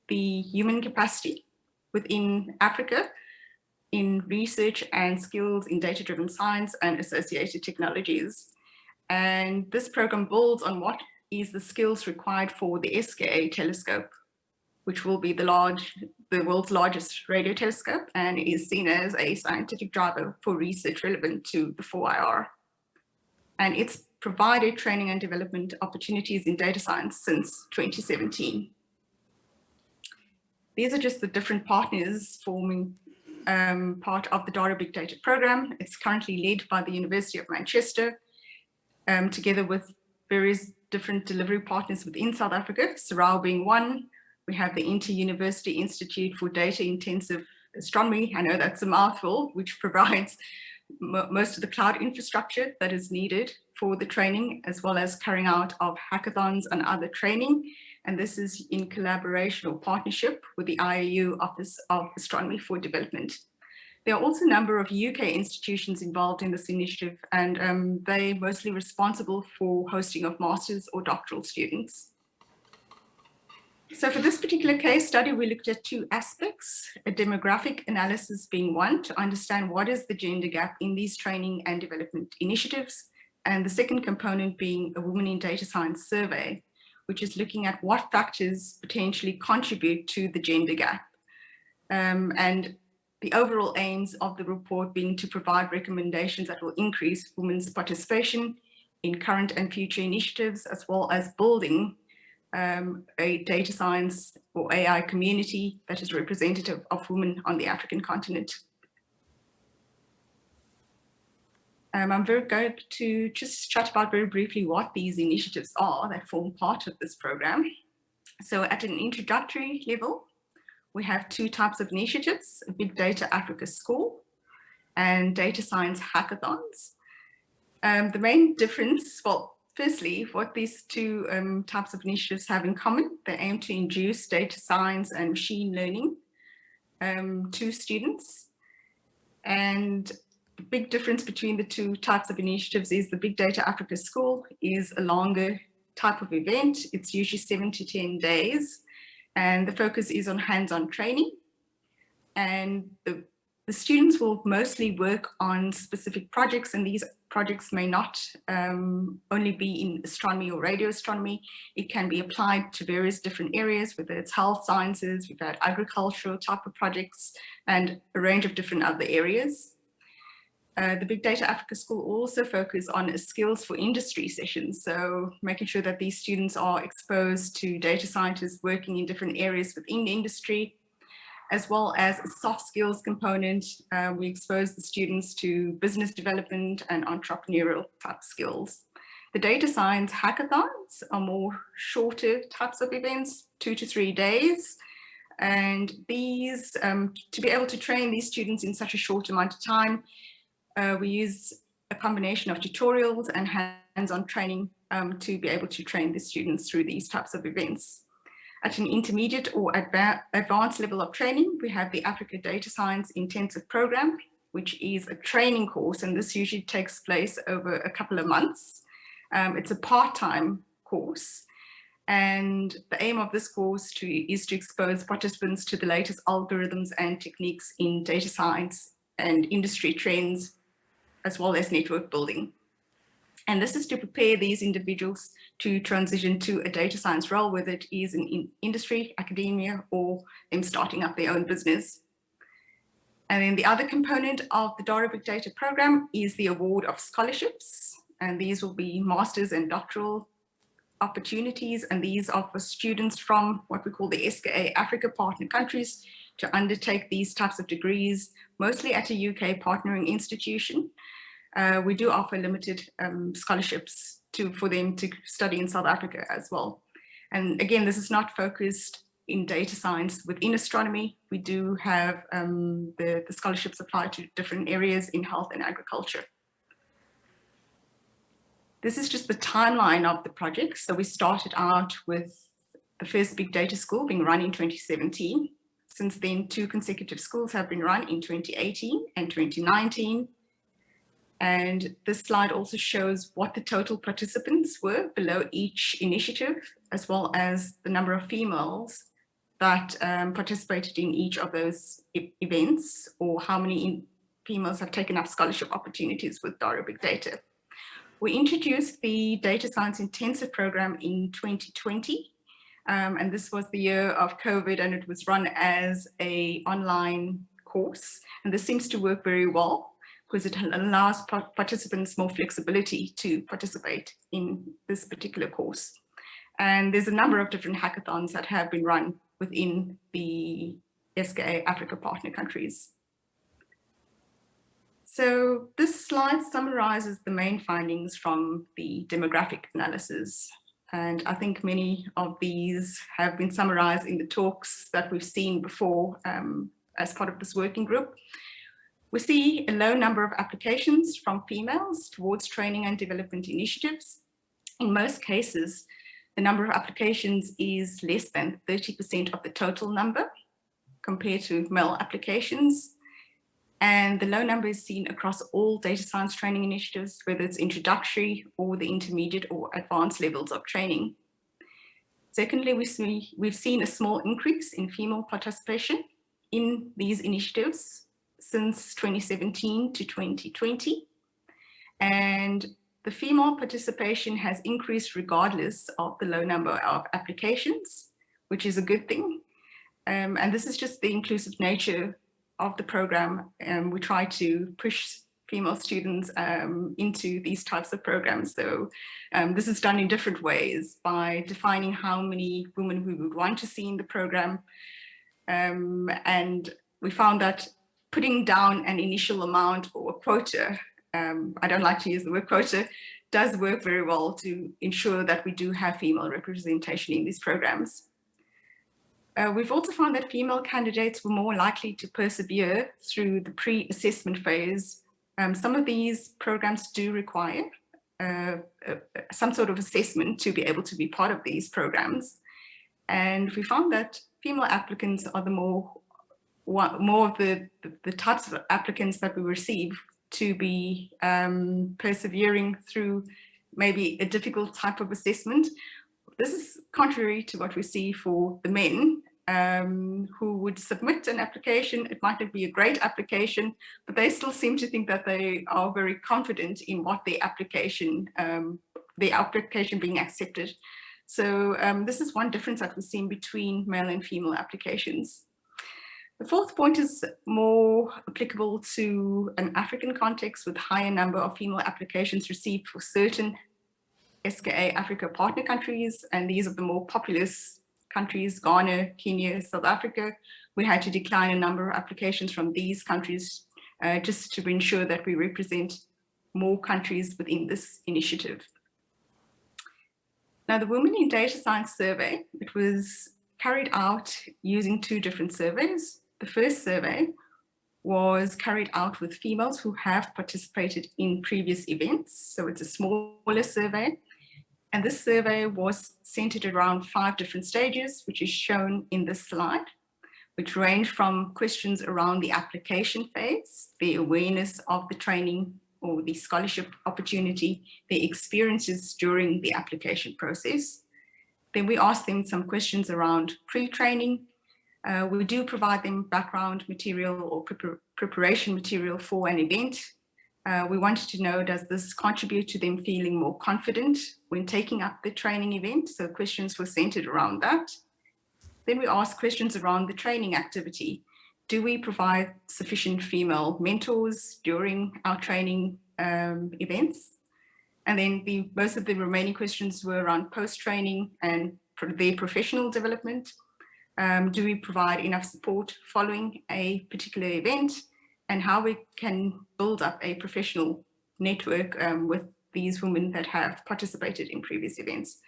G: the human capacity within Africa in research and skills in data-driven science and associated technologies. And this program builds on what is the skills required for the SKA telescope, which will be the world's largest radio telescope and is seen as a scientific driver for research relevant to the 4IR. And it's provided training and development opportunities in data science since 2017. These are just the different partners forming part of the DARA Big Data Program. It's currently led by the University of Manchester, together with various different delivery partners within South Africa, Sarau being one. We have the Inter-University Institute for Data Intensive Astronomy. I know that's a mouthful, which provides most of the cloud infrastructure that is needed for the training, as well as carrying out of hackathons and other training. And this is in collaboration or partnership with the IAU Office of Astronomy for Development. There are also a number of UK institutions involved in this initiative, and they're mostly responsible for hosting of master's or doctoral students. So for this particular case study, we looked at two aspects, a demographic analysis being one, to understand what is the gender gap in these training and development initiatives, and the second component being a Women in Data Science survey, which is looking at what factors potentially contribute to the gender gap. And the overall aims of the report being to provide recommendations that will increase women's participation in current and future initiatives, as well as building a data science or AI community that is representative of women on the African continent. I'm going to just chat about very briefly what these initiatives are that form part of this program. So at an introductory level, we have two types of initiatives, a Big Data Africa School and data science hackathons. The main difference, well, firstly, what these two types of initiatives have in common, they aim to induce data science and machine learning to students. And the big difference between the two types of initiatives is the Big Data Africa School is a longer type of event. It's usually 7 to 10 days. And the focus is on hands-on training. And the students will mostly work on specific projects, and these projects may not only be in astronomy or radio astronomy. It can be applied to various different areas, whether it's health sciences, we've had agricultural type of projects, and a range of different other areas. The Big Data Africa School also focus on skills for industry sessions. So making sure that these students are exposed to data scientists working in different areas within the industry, as well as a soft skills component. We expose the students to business development and entrepreneurial type skills. The data science hackathons are more shorter types of events, 2 to 3 days. And these, to be able to train these students in such a short amount of time, we use a combination of tutorials and hands-on training to be able to train the students through these types of events. At an intermediate or advanced level of training, we have the Africa Data Science Intensive Program, which is a training course, and this usually takes place over a couple of months. It's a part-time course, and the aim of this course is to expose participants to the latest algorithms and techniques in data science and industry trends, as well as network building. And this is to prepare these individuals to transition to a data science role, whether it is in industry, academia, or them starting up their own business. And then the other component of the DARA Big Data program is the award of scholarships. And these will be master's and doctoral opportunities. And these are for students from what we call the SKA Africa partner countries to undertake these types of degrees, mostly at a UK partnering institution. We do offer limited scholarships for them to study in South Africa as well. And again, this is not focused in data science within astronomy. We do have the scholarships apply to different areas in health and agriculture. This is just the timeline of the project. So we started out with the first big data school being run in 2017. Since then, 2 consecutive schools have been run in 2018 and 2019. And this slide also shows what the total participants were below each initiative, as well as the number of females that participated in each of those events, or how many females have taken up scholarship opportunities with DARA Big Data. We introduced the Data Science Intensive program in 2020, and this was the year of COVID, and it was run as an online course. And this seems to work very well because it allows participants more flexibility to participate in this particular course. And there's a number of different hackathons that have been run within the SKA Africa partner countries. So this slide summarizes the main findings from the demographic analysis. And I think many of these have been summarized in the talks that we've seen before as part of this working group. We see a low number of applications from females towards training and development initiatives. In most cases, the number of applications is less than 30% of the total number compared to male applications. And the low number is seen across all data science training initiatives, whether it's introductory or the intermediate or advanced levels of training. Secondly, we've seen a small increase in female participation in these initiatives since 2017 to 2020. And the female participation has increased regardless of the low number of applications, which is a good thing. And this is just the inclusive nature of the program. We try to push female students into these types of programs. So this is done in different ways by defining how many women we would want to see in the program. And we found that putting down an initial amount or a quota, I don't like to use the word quota, does work very well to ensure that we do have female representation in these programs. We've also found that female candidates were more likely to persevere through the pre-assessment phase. Some of these programs do require some sort of assessment to be able to be part of these programs. And we found that female applicants are the more of the types of applicants that we receive to be persevering through maybe a difficult type of assessment. This is contrary to what we see for the men who would submit an application. It might not be a great application, but they still seem to think that they are very confident in what their application being accepted. So this is one difference that we've seen between male and female applications. The fourth point is more applicable to an African context with higher number of female applications received for certain SKA Africa partner countries, and these are the more populous countries, Ghana, Kenya, South Africa. We had to decline a number of applications from these countries just to ensure that we represent more countries within this initiative. Now, the Women in Data Science survey, it was carried out using 2 different surveys. The first survey was carried out with females who have participated in previous events. So it's a smaller survey. And this survey was centered around 5 different stages, which is shown in this slide, which range from questions around the application phase, the awareness of the training or the scholarship opportunity, the experiences during the application process. Then we asked them some questions around pre-training. We do provide them background material or preparation material for an event. We wanted to know, does this contribute to them feeling more confident when taking up the training event? So questions were centered around that. Then we asked questions around the training activity. Do we provide sufficient female mentors during our training events? And then most of the remaining questions were around post-training and their professional development. Do we provide enough support following a particular event, and how we can build up a professional network with these women that have participated in previous events.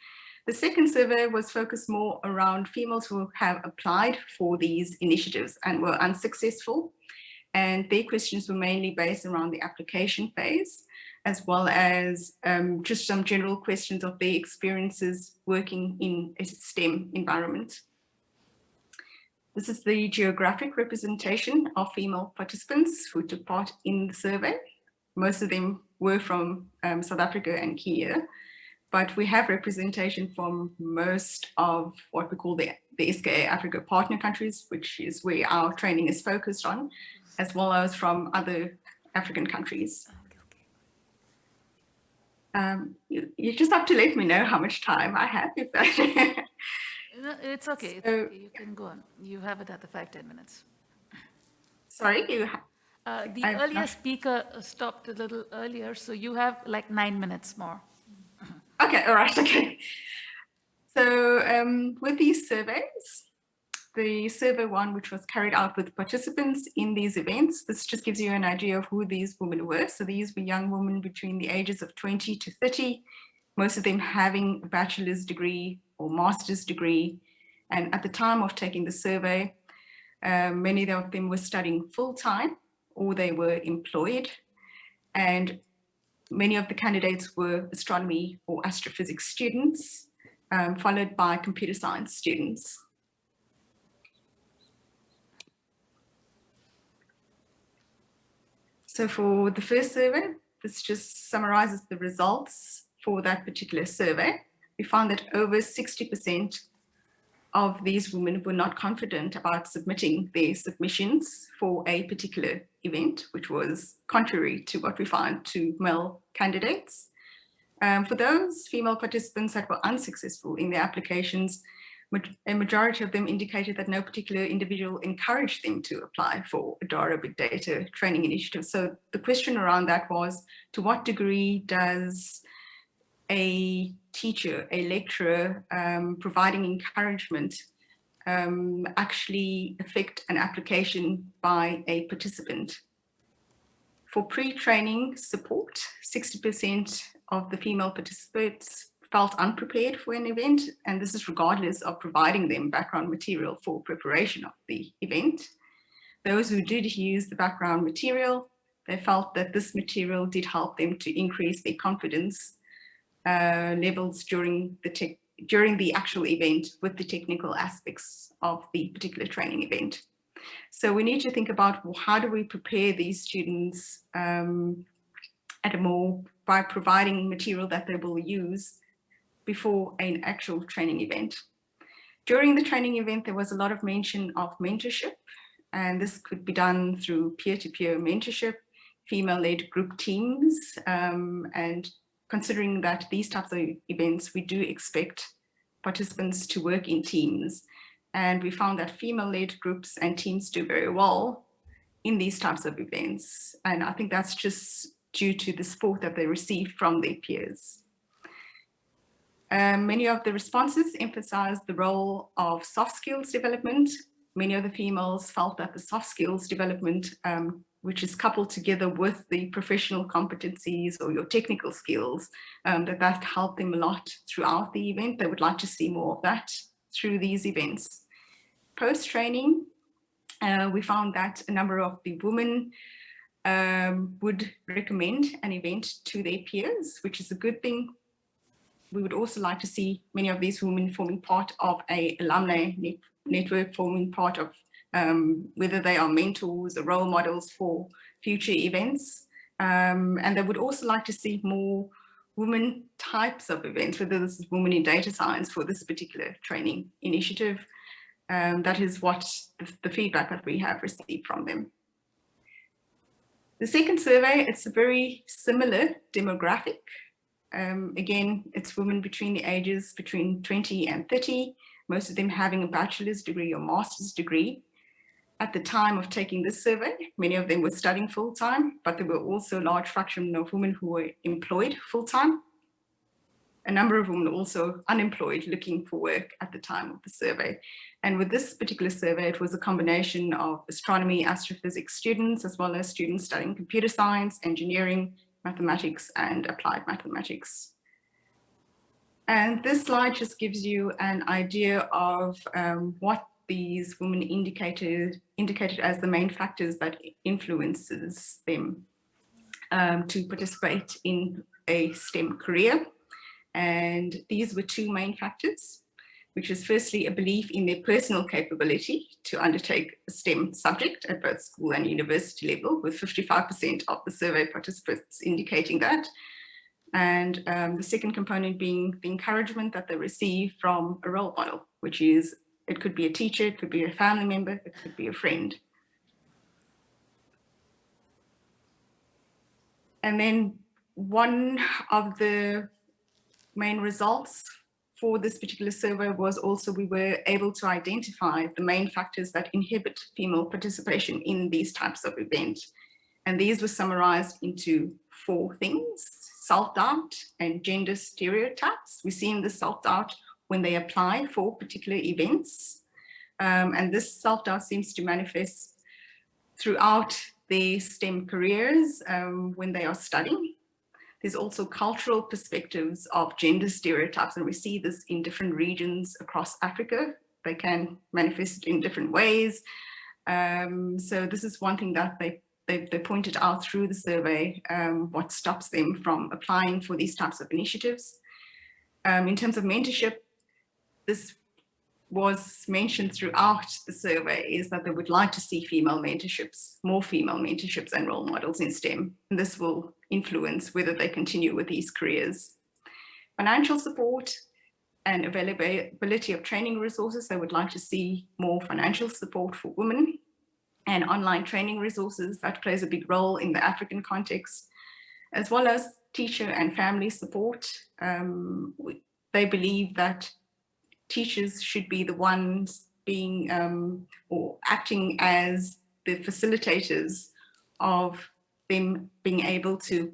G: The second survey was focused more around females who have applied for these initiatives and were unsuccessful. And their questions were mainly based around the application phase, as well as just some general questions of their experiences working in a STEM environment. This is the geographic representation of female participants who took part in the survey. Most of them were from South Africa and Kenya, but we have representation from most of what we call the SKA Africa partner countries, which is where our training is focused on, as well as from other African countries. You just have to let me know how much time I have. If that
A: No, it's okay. It's okay. You can go on. You have it at the 5-10 minutes.
G: Sorry,
A: The earlier speaker stopped a little earlier, so you have like 9 minutes more.
G: Okay, all right, okay. So with these surveys, the survey one, which was carried out with participants in these events, this just gives you an idea of who these women were. So these were young women between the ages of 20 to 30, most of them having a bachelor's degree or master's degree. And at the time of taking the survey, many of them were studying full-time or they were employed. And many of the candidates were astronomy or astrophysics students, followed by computer science students. So for the first survey, this just summarizes the results for that particular survey. We found that over 60% of these women were not confident about submitting their submissions for a particular event, which was contrary to what we found to male candidates. For those female participants that were unsuccessful in their applications, a majority of them indicated that no particular individual encouraged them to apply for a DARA Big Data training initiative. So the question around that was, to what degree does a teacher, a lecturer providing encouragement actually affect an application by a participant? For pre-training support, 60% of the female participants felt unprepared for an event, and this is regardless of providing them background material for preparation of the event. Those who did use the background material, they felt that this material did help them to increase their confidence levels during the actual event with the technical aspects of the particular training event. So we need to think about, well, how do we prepare these students by providing material that they will use before an actual training event. During the training event, there was a lot of mention of mentorship, and this could be done through peer-to-peer mentorship, female-led group teams, and considering that these types of events, we do expect participants to work in teams. And we found that female-led groups and teams do very well in these types of events. And I think that's just due to the support that they receive from their peers. Many of the responses emphasized the role of soft skills development. Many of the females felt that the soft skills development, which is coupled together with the professional competencies or your technical skills, that helped them a lot throughout the event. They would like to see more of that through these events. Post-training, we found that a number of the women would recommend an event to their peers, which is a good thing. We would also like to see many of these women forming part of an alumni network, forming part of whether they are mentors or role models for future events. And they would also like to see more women types of events, whether this is women in data science for this particular training initiative. That is what the feedback that we have received from them. The second survey, it's a very similar demographic. Again, it's women between the ages between 20 and 30, most of them having a bachelor's degree or master's degree. At the time of taking this survey, many of them were studying full-time, but there were also a large fraction of women who were employed full-time. A number of women also unemployed, looking for work at the time of the survey. And with this particular survey, it was a combination of astronomy, astrophysics students, as well as students studying computer science, engineering, mathematics, and applied mathematics. And this slide just gives you an idea of what these women indicated as the main factors that influences them to participate in a STEM career. And these were two main factors, which is firstly a belief in their personal capability to undertake a STEM subject at both school and university level, with 55% of the survey participants indicating that. And the second component being the encouragement that they receive from a role model, which is, it could be a teacher, it could be a family member, it could be a friend. And then one of the main results for this particular survey was also we were able to identify the main factors that inhibit female participation in these types of events. And these were summarized into 4 things: self-doubt and gender stereotypes. We see in the self-doubt when they apply for particular events. And this self-doubt seems to manifest throughout their STEM careers when they are studying. There's also cultural perspectives of gender stereotypes, and we see this in different regions across Africa. They can manifest in different ways. So this is one thing that they pointed out through the survey, what stops them from applying for these types of initiatives. In terms of mentorship, this was mentioned throughout the survey, is that they would like to see female mentorships, more female mentorships and role models in STEM. And this will influence whether they continue with these careers. Financial support and availability of training resources. They would like to see more financial support for women, and online training resources. That plays a big role in the African context, as well as teacher and family support. They believe that teachers should be the ones being or acting as the facilitators of them being able to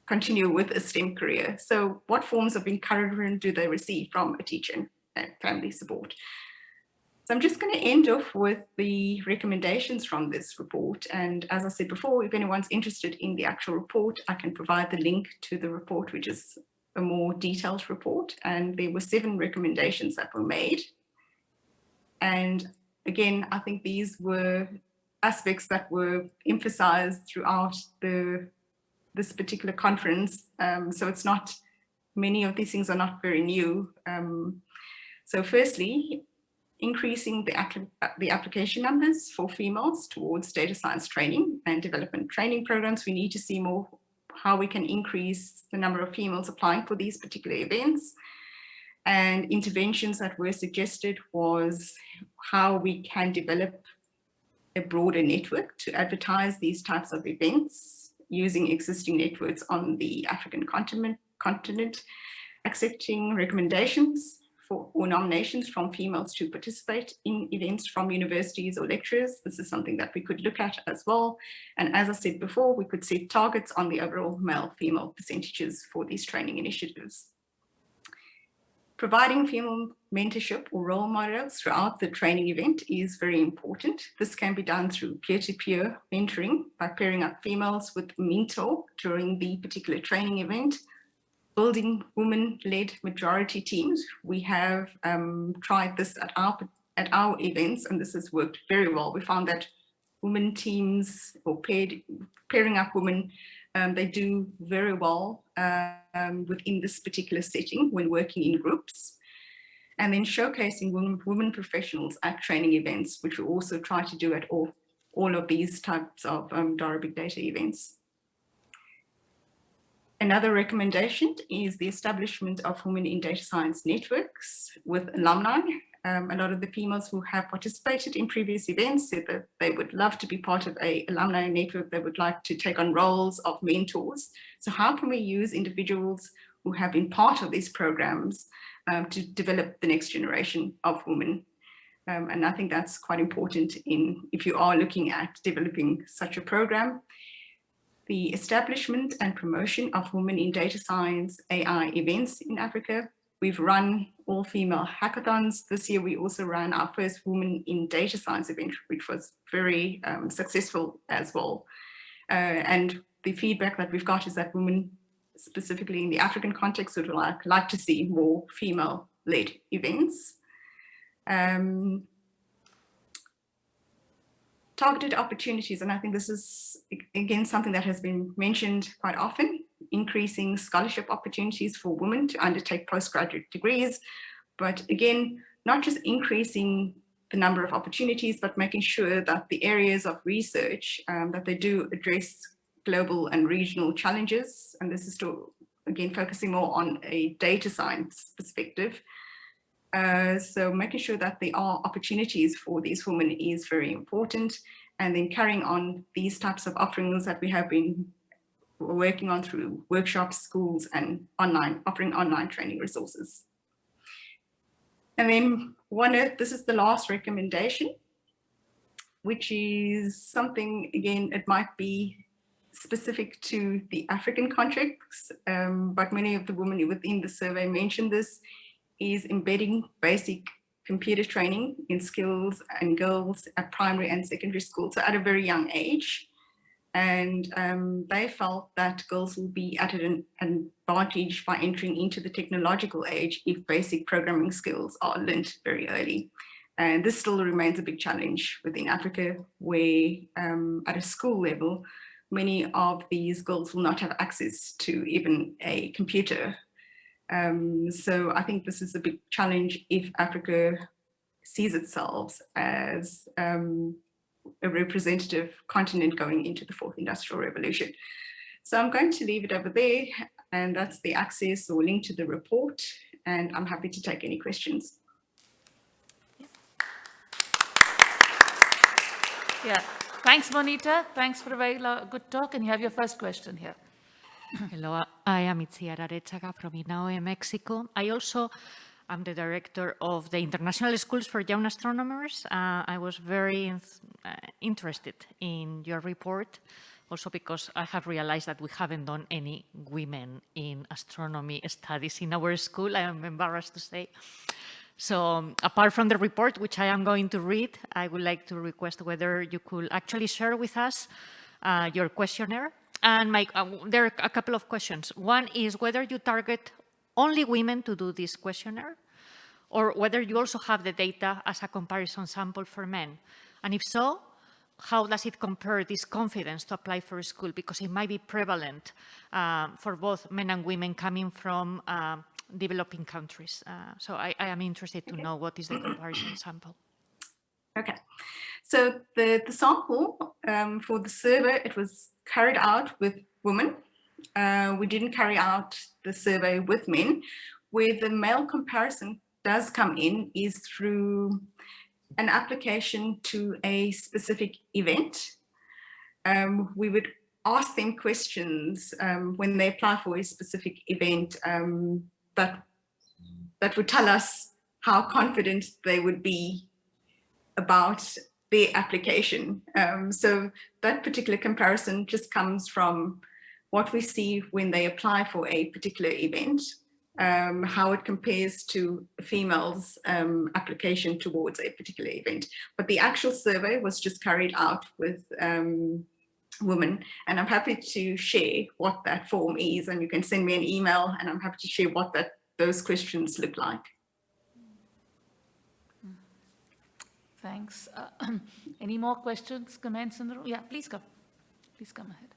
G: continue with a STEM career. So what forms of encouragement do they receive from a teacher and family support? So I'm just going to end off with the recommendations from this report. And as I said before, if anyone's interested in the actual report, I can provide the link to the report, which is a more detailed report. And there were 7 recommendations that were made. And again, I think these were aspects that were emphasized throughout this particular conference. So it's not, many of these things are not very new. So firstly, increasing the application numbers for females towards data science training and development training programs. We need to see more how we can increase the number of females applying for these particular events. And interventions that were suggested was how we can develop a broader network to advertise these types of events using existing networks on the African continent, accepting recommendations or nominations from females to participate in events from universities or lecturers. This is something that we could look at as well. And as I said before, we could set targets on the overall male-female percentages for these training initiatives. Providing female mentorship or role models throughout the training event is very important. This can be done through peer-to-peer mentoring by pairing up females with a mentor during the particular training event. Building women-led majority teams. We have tried this at our events, and this has worked very well. We found that women teams or pairing up women, they do very well within this particular setting when working in groups. And then showcasing women professionals at training events, which we also try to do at all of these types of DARA Big Data events. Another recommendation is the establishment of women in data science networks with alumni. A lot of the females who have participated in previous events said that they would love to be part of an alumni network. They would like to take on roles of mentors. So how can we use individuals who have been part of these programs to develop the next generation of women? And I think that's quite important if you are looking at developing such a program. The establishment and promotion of women in data science, AI events in Africa. We've run all-female hackathons. This year, we also ran our first Women in Data Science event, which was very successful as well. And the feedback that we've got is that women, specifically in the African context, would like to see more female-led events. Targeted opportunities, and I think this is, again, something that has been mentioned quite often, increasing scholarship opportunities for women to undertake postgraduate degrees, but again, not just increasing the number of opportunities, but making sure that the areas of research that they do address global and regional challenges, and this is to, again, focusing more on a data science perspective. So making sure that there are opportunities for these women is very important. And then carrying on these types of offerings that we have been working on through workshops, schools, and offering online training resources. And then this is the last recommendation, which is something, again, it might be specific to the African context, but many of the women within the survey mentioned this, is embedding basic computer training in skills and girls at primary and secondary school, so at a very young age. And they felt that girls will be at an advantage by entering into the technological age if basic programming skills are learned very early. And this still remains a big challenge within Africa, where at a school level, many of these girls will not have access to even a computer. So I think this is a big challenge if Africa sees itself as a representative continent going into the fourth industrial revolution. So I'm going to leave it over there, and that's the access or link to the report, and I'm happy to take any questions.
A: Yeah, thanks, Bonita. Thanks for a very good talk, and you have your first question here.
H: Hello, I am Itziar Arechaga from INAOE, Mexico. I also am the director of the International Schools for Young Astronomers. I was very interested in your report, also because I have realized that we haven't done any women in astronomy studies in our school, I am embarrassed to say. So apart from the report, which I am going to read, I would like to request whether you could actually share with us your questionnaire. And there are a couple of questions. One is whether you target only women to do this questionnaire, or whether you also have the data as a comparison sample for men. And if so, how does it compare this confidence to apply for a school? Because it might be prevalent for both men and women coming from developing countries. So I am interested to know what is the comparison sample.
G: Okay, so the sample for the survey, it was carried out with women. We didn't carry out the survey with men. Where the male comparison does come in is through an application to a specific event. We would ask them questions when they apply for a specific event that would tell us how confident they would be about their application. So that particular comparison just comes from what we see when they apply for a particular event, how it compares to a female's application towards a particular event. But the actual survey was just carried out with women, and I'm happy to share what that form is, and you can send me an email, and I'm happy to share what those questions look like.
A: Thanks. Any more questions, comments in the room? Yeah, please come. Please come ahead.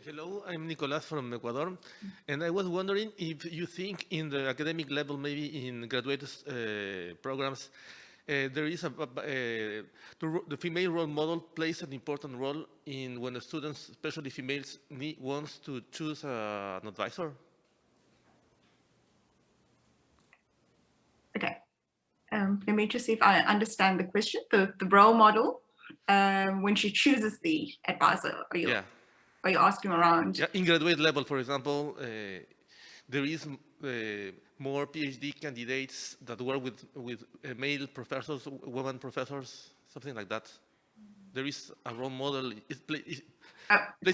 I: Hello, I'm Nicolas from Ecuador, and I was wondering if you think in the academic level, maybe in graduate programs, there is the female role model plays an important role in when the students, especially females, wants to choose an advisor.
G: let me just see if I understand the question. The role model, when she chooses the advisor, are you asking around?
I: Yeah, in graduate level, for example, there is more PhD candidates that work with male professors, women professors, something like that. There is a role model. It plays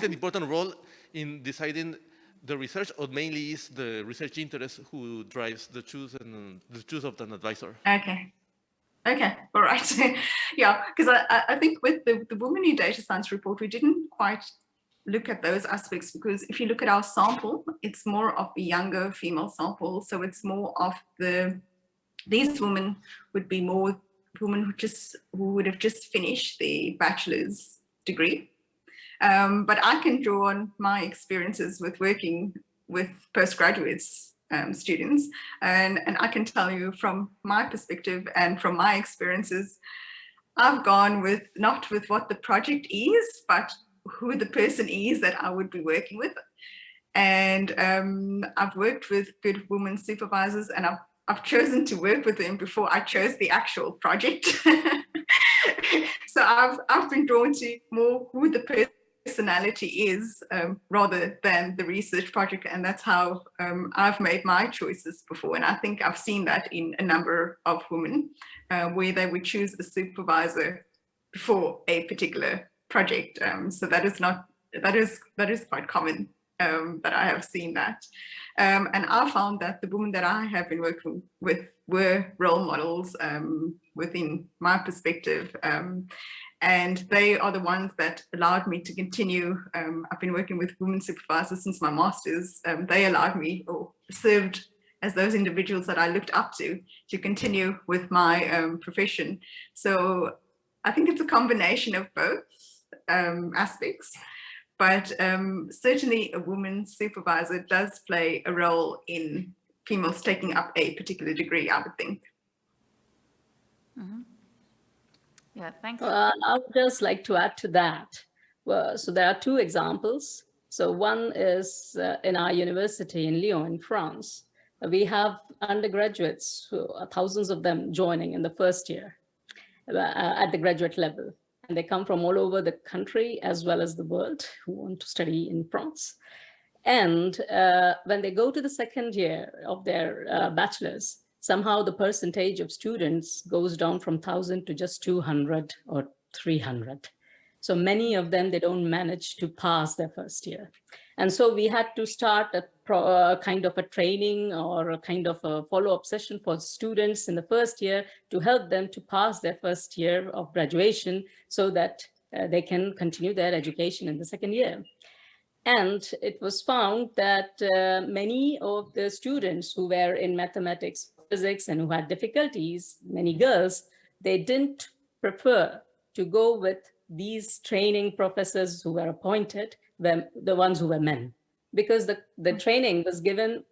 I: an important role in deciding the research, or mainly is the research interest who drives the choose of an advisor.
G: Okay, all right. Yeah, because I think with the Women in Data Science report, we didn't quite look at those aspects, because if you look at our sample, it's more of a younger female sample. So it's more of these women would be more women who would have just finished the bachelor's degree. But I can draw on my experiences with working with postgraduates students, and I can tell you from my perspective and from my experiences, I've gone with not with what the project is, but who the person is that I would be working with. And I've worked with good women supervisors, and I've chosen to work with them before I chose the actual project. So I've been drawn to more who the personality is rather than the research project, and that's how I've made my choices before. And I think I've seen that in a number of women where they would choose a supervisor before a particular project. So that is quite common that I have seen that. And I found that the women that I have been working with were role models within my perspective. And they are the ones that allowed me to continue. I've been working with women supervisors since my master's. They allowed me, or served as those individuals that I looked up to continue with my profession. So I think it's a combination of both aspects. But certainly a woman supervisor does play a role in females taking up a particular degree, I would think.
A: Mm-hmm. Yeah, thank you.
D: I would just like to add to that. Well, so there are two examples. So one is in our university in Lyon, in France. We have undergraduates, thousands of them joining in the first year at the graduate level. And they come from all over the country as well as the world who want to study in France. And when they go to the second year of their bachelor's, somehow the percentage of students goes down from 1,000 to just 200 or 300. So many of them, they don't manage to pass their first year. And so we had to start a kind of a training or a kind of a follow-up session for students in the first year to help them to pass their first year of graduation so that they can continue their education in the second year. And it was found that many of the students who were in mathematics, physics, and who had difficulties, many girls, they didn't prefer to go with these training professors who were appointed, the ones who were men, because the training was given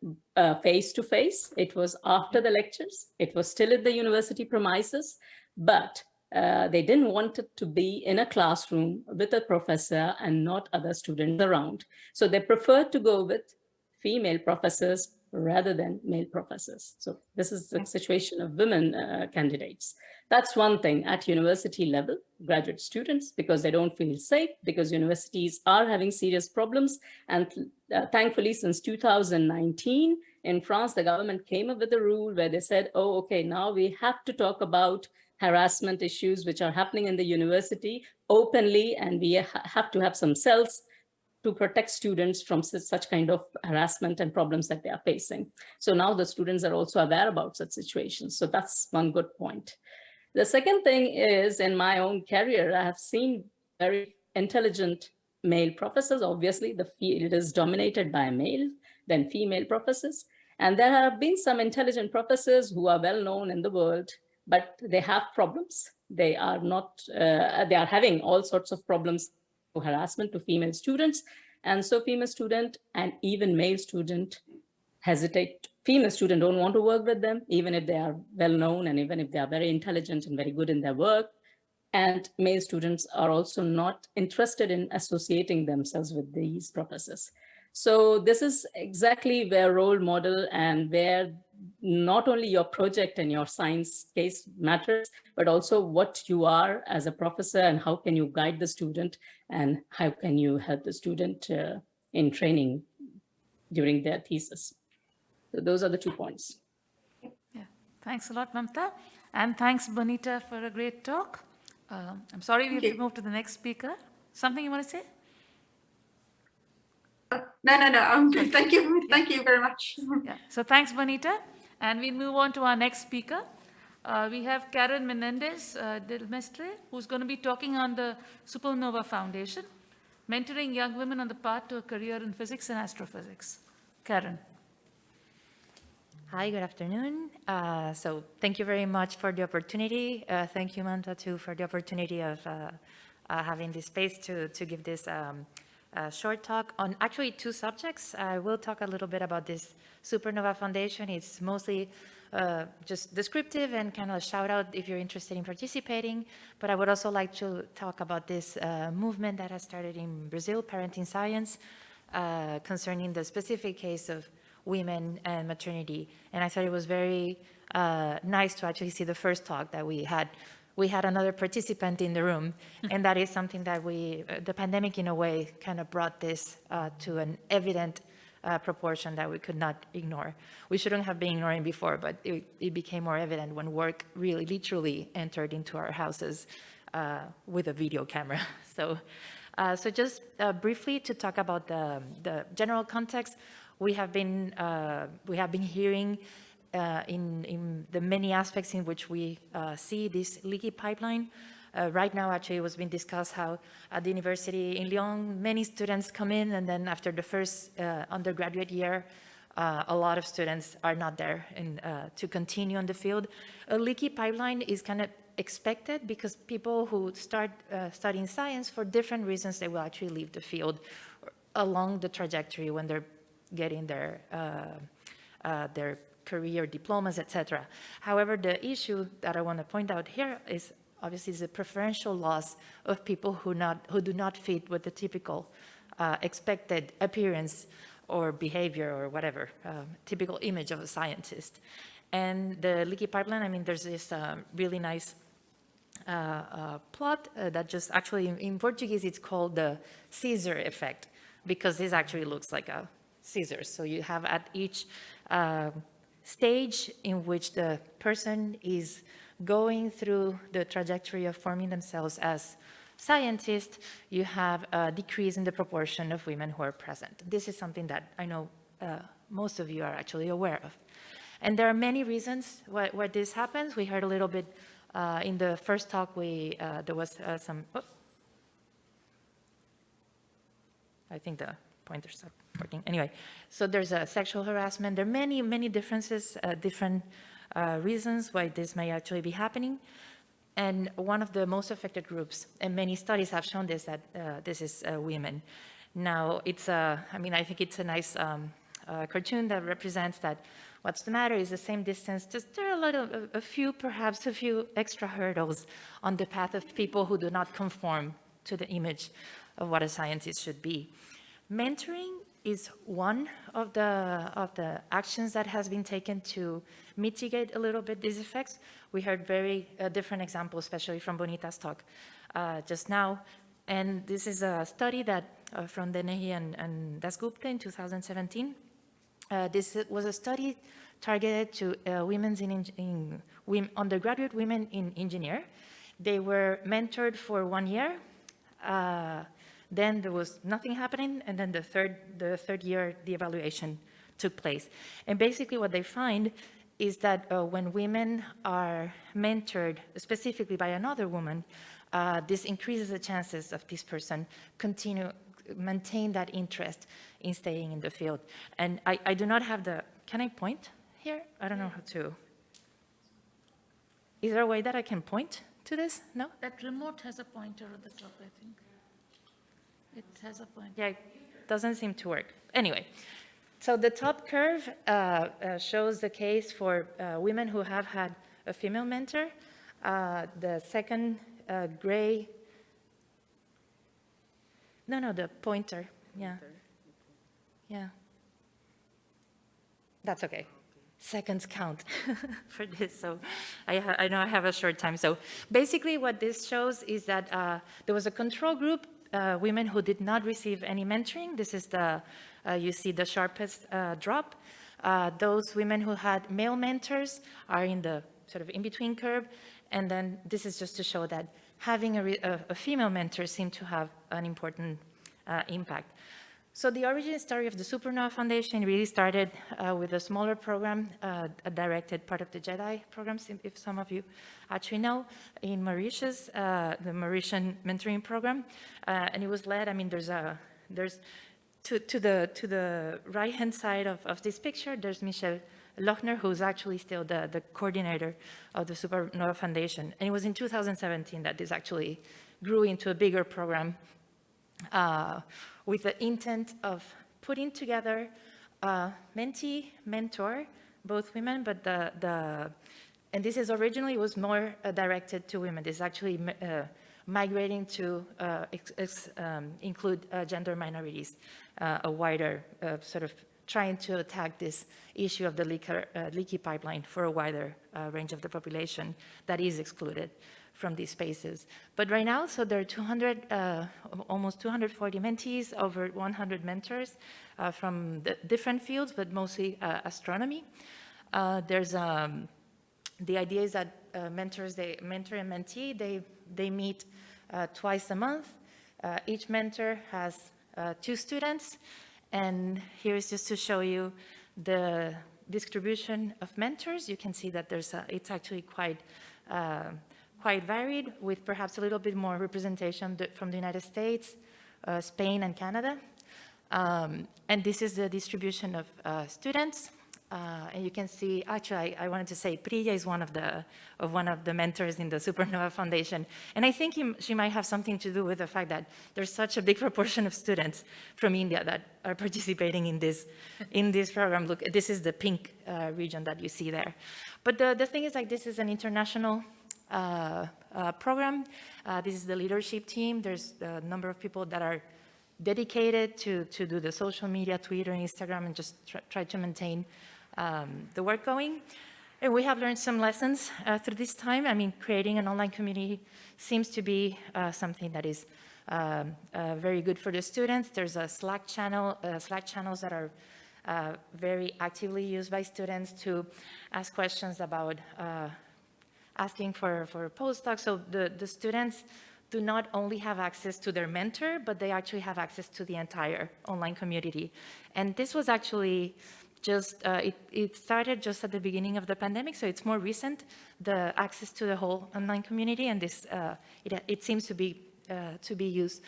D: face-to-face. It was after the lectures. It was still at the university premises, but they didn't want it to be in a classroom with a professor and not other students around. So they preferred to go with female professors rather than male professors. So this is the situation of women candidates. That's one thing at university level, graduate students, because they don't feel safe, because universities are having serious problems. And thankfully, since 2019, in France, the government came up with a rule where they said, oh, okay, now we have to talk about harassment issues which are happening in the university openly, and we have to have some cells to protect students from such kind of harassment and problems that they are facing. So now the students are also aware about such situations. So that's one good point. The second thing is, in my own career, I have seen very intelligent male professors. Obviously, the field is dominated by male, then female professors. And there have been some intelligent professors who are well known in the world, but they have problems. They are not, they are having all sorts of problems, harassment to female students. And so female student and even male student hesitate. Female student don't want to work with them, even if they are well known and even if they are very intelligent and very good in their work. And male students are also not interested in associating themselves with these professors. So this is exactly where role model and where not only your project and your science case matters, but also what you are as a professor and how can you guide the student and how can you help the student in training during their thesis. So those are the 2 points.
A: Yeah, thanks a lot, Mamta. And thanks, Bonita, for a great talk. I'm sorry we have to move to the next speaker. Something you want to say?
G: No, I'm good. Thank you. Thank you very much.
A: Yeah. So thanks, Bonita. And we move on to our next speaker. We have Karin Menendez-Delmestre, who's going to be talking on the Supernova Foundation, mentoring young women on the path to a career in physics and astrophysics. Karin.
C: Hi, good afternoon. So thank you very much for the opportunity. Thank you, Manta, too, for the opportunity of having this space to give this short talk on actually 2 subjects. I will talk a little bit about this Supernova Foundation. It's mostly just descriptive and kind of a shout out if you're interested in participating. But I would also like to talk about this movement that has started in Brazil, Parenting Science, concerning the specific case of women and maternity. And I thought it was very nice to actually see the first talk that we had. We had another participant in the room, and that is something that the pandemic in a way kind of brought this to an evident proportion that we could not ignore. We shouldn't have been ignoring before, but it became more evident when work really literally entered into our houses with a video camera. So just briefly to talk about the general context, we have been hearing in the many aspects in which we see this leaky pipeline. Right now, actually, it was being discussed how at the university in Lyon, many students come in, and then after the first undergraduate year, a lot of students are not there to continue on the field. A leaky pipeline is kind of expected because people who start studying science for different reasons, they will actually leave the field along the trajectory when they're getting their career diplomas, etc. However, the issue that I want to point out here is obviously the preferential loss of people who do not fit with the typical expected appearance or behavior or whatever, typical image of a scientist. And the leaky pipeline, I mean, there's this really nice plot that just actually in Portuguese, it's called the Caesar effect, because this actually looks like a Caesar. So you have at each stage in which the person is going through the trajectory of forming themselves as scientists, you have a decrease in the proportion of women who are present. This is something that I know most of you are actually aware of. And there are many reasons why this happens. We heard a little bit in the first talk, there was some, I think the pointers are working. Anyway, so there's a sexual harassment. There are many, many differences, different reasons why this may actually be happening. And one of the most affected groups, and many studies have shown this, that this is women. Now, it's I think it's a nice cartoon that represents that what's the matter is the same distance, just there are perhaps a few extra hurdles on the path of people who do not conform to the image of what a scientist should be. Mentoring is one of the actions that has been taken to mitigate a little bit these effects. We heard very different examples, especially from Bonita's talk just now. And this is a study that from Denehi and Dasgupta in 2017. This was a study targeted to undergraduate women in engineer. They were mentored for 1 year. Then there was nothing happening, and then the third year, the evaluation took place. And basically what they find is that when women are mentored specifically by another woman, this increases the chances of this person maintain that interest in staying in the field. And I do not have can I point here? I don't know how to. Is there a way that I can point to this? No?
A: That remote has a pointer at the top, I think. It has a pointer.
C: Yeah, it doesn't seem to work. Anyway, so the top curve shows the case for women who have had a female mentor. The second gray, no, the pointer, yeah. Yeah. That's okay. seconds count for this, so I know I have a short time. So basically what this shows is that there was a control group, women who did not receive any mentoring. This is the, you see the sharpest drop. Those women who had male mentors are in the sort of in-between curve. And then this is just to show that having a female mentor seemed to have an important impact. So the origin story of the Supernova Foundation really started with a smaller program, a directed part of the JEDI programs, if some of you actually know, in Mauritius, the Mauritian mentoring program. And it was led, I mean, there's to the right-hand side of this picture, there's Michelle Lochner, who's actually still the coordinator of the Supernova Foundation. And it was in 2017 that this actually grew into a bigger program with the intent of putting together a mentee, mentor, both women, but and this is originally was more directed to women. This is actually migrating to include gender minorities, a wider sort of trying to attack this issue of the leaky pipeline for a wider range of the population that is excluded from these spaces. But right now, so there are 200, almost 240 mentees, over 100 mentors from the different fields, but mostly astronomy. There's the idea is that mentors, mentor and mentee, they meet twice a month. Each mentor has 2 students, and here is just to show you the distribution of mentors. You can see that there's it's actually quite varied, with perhaps a little bit more representation from the United States, Spain, and Canada. And this is the distribution of students. And you can see, actually, I wanted to say, Priya is one of the mentors in the Supernova Foundation. And I think she might have something to do with the fact that there's such a big proportion of students from India that are participating in this program. Look, this is the pink region that you see there. But the thing is, like, this is an international program. This is the leadership team. There's a number of people that are dedicated to do the social media, Twitter, Instagram, and just try to maintain the work going. And we have learned some lessons through this time. I mean, creating an online community seems to be something that is very good for the students. There's a Slack channels that are very actively used by students to ask questions about asking for postdocs. So the students do not only have access to their mentor, but they actually have access to the entire online community. And this was actually just, it started just at the beginning of the pandemic, so it's more recent, the access to the whole online community, and this, it seems to be used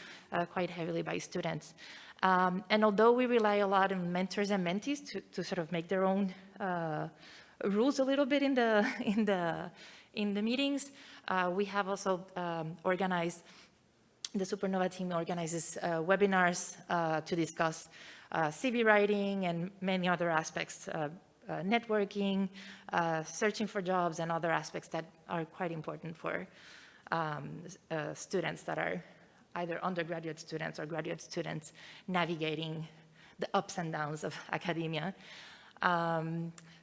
C: quite heavily by students. And although we rely a lot on mentors and mentees to sort of make their own rules a little bit in the meetings, we have also organized, the Supernova team organizes webinars to discuss CV writing and many other aspects, networking, searching for jobs, and other aspects that are quite important for students that are either undergraduate students or graduate students navigating the ups and downs of academia.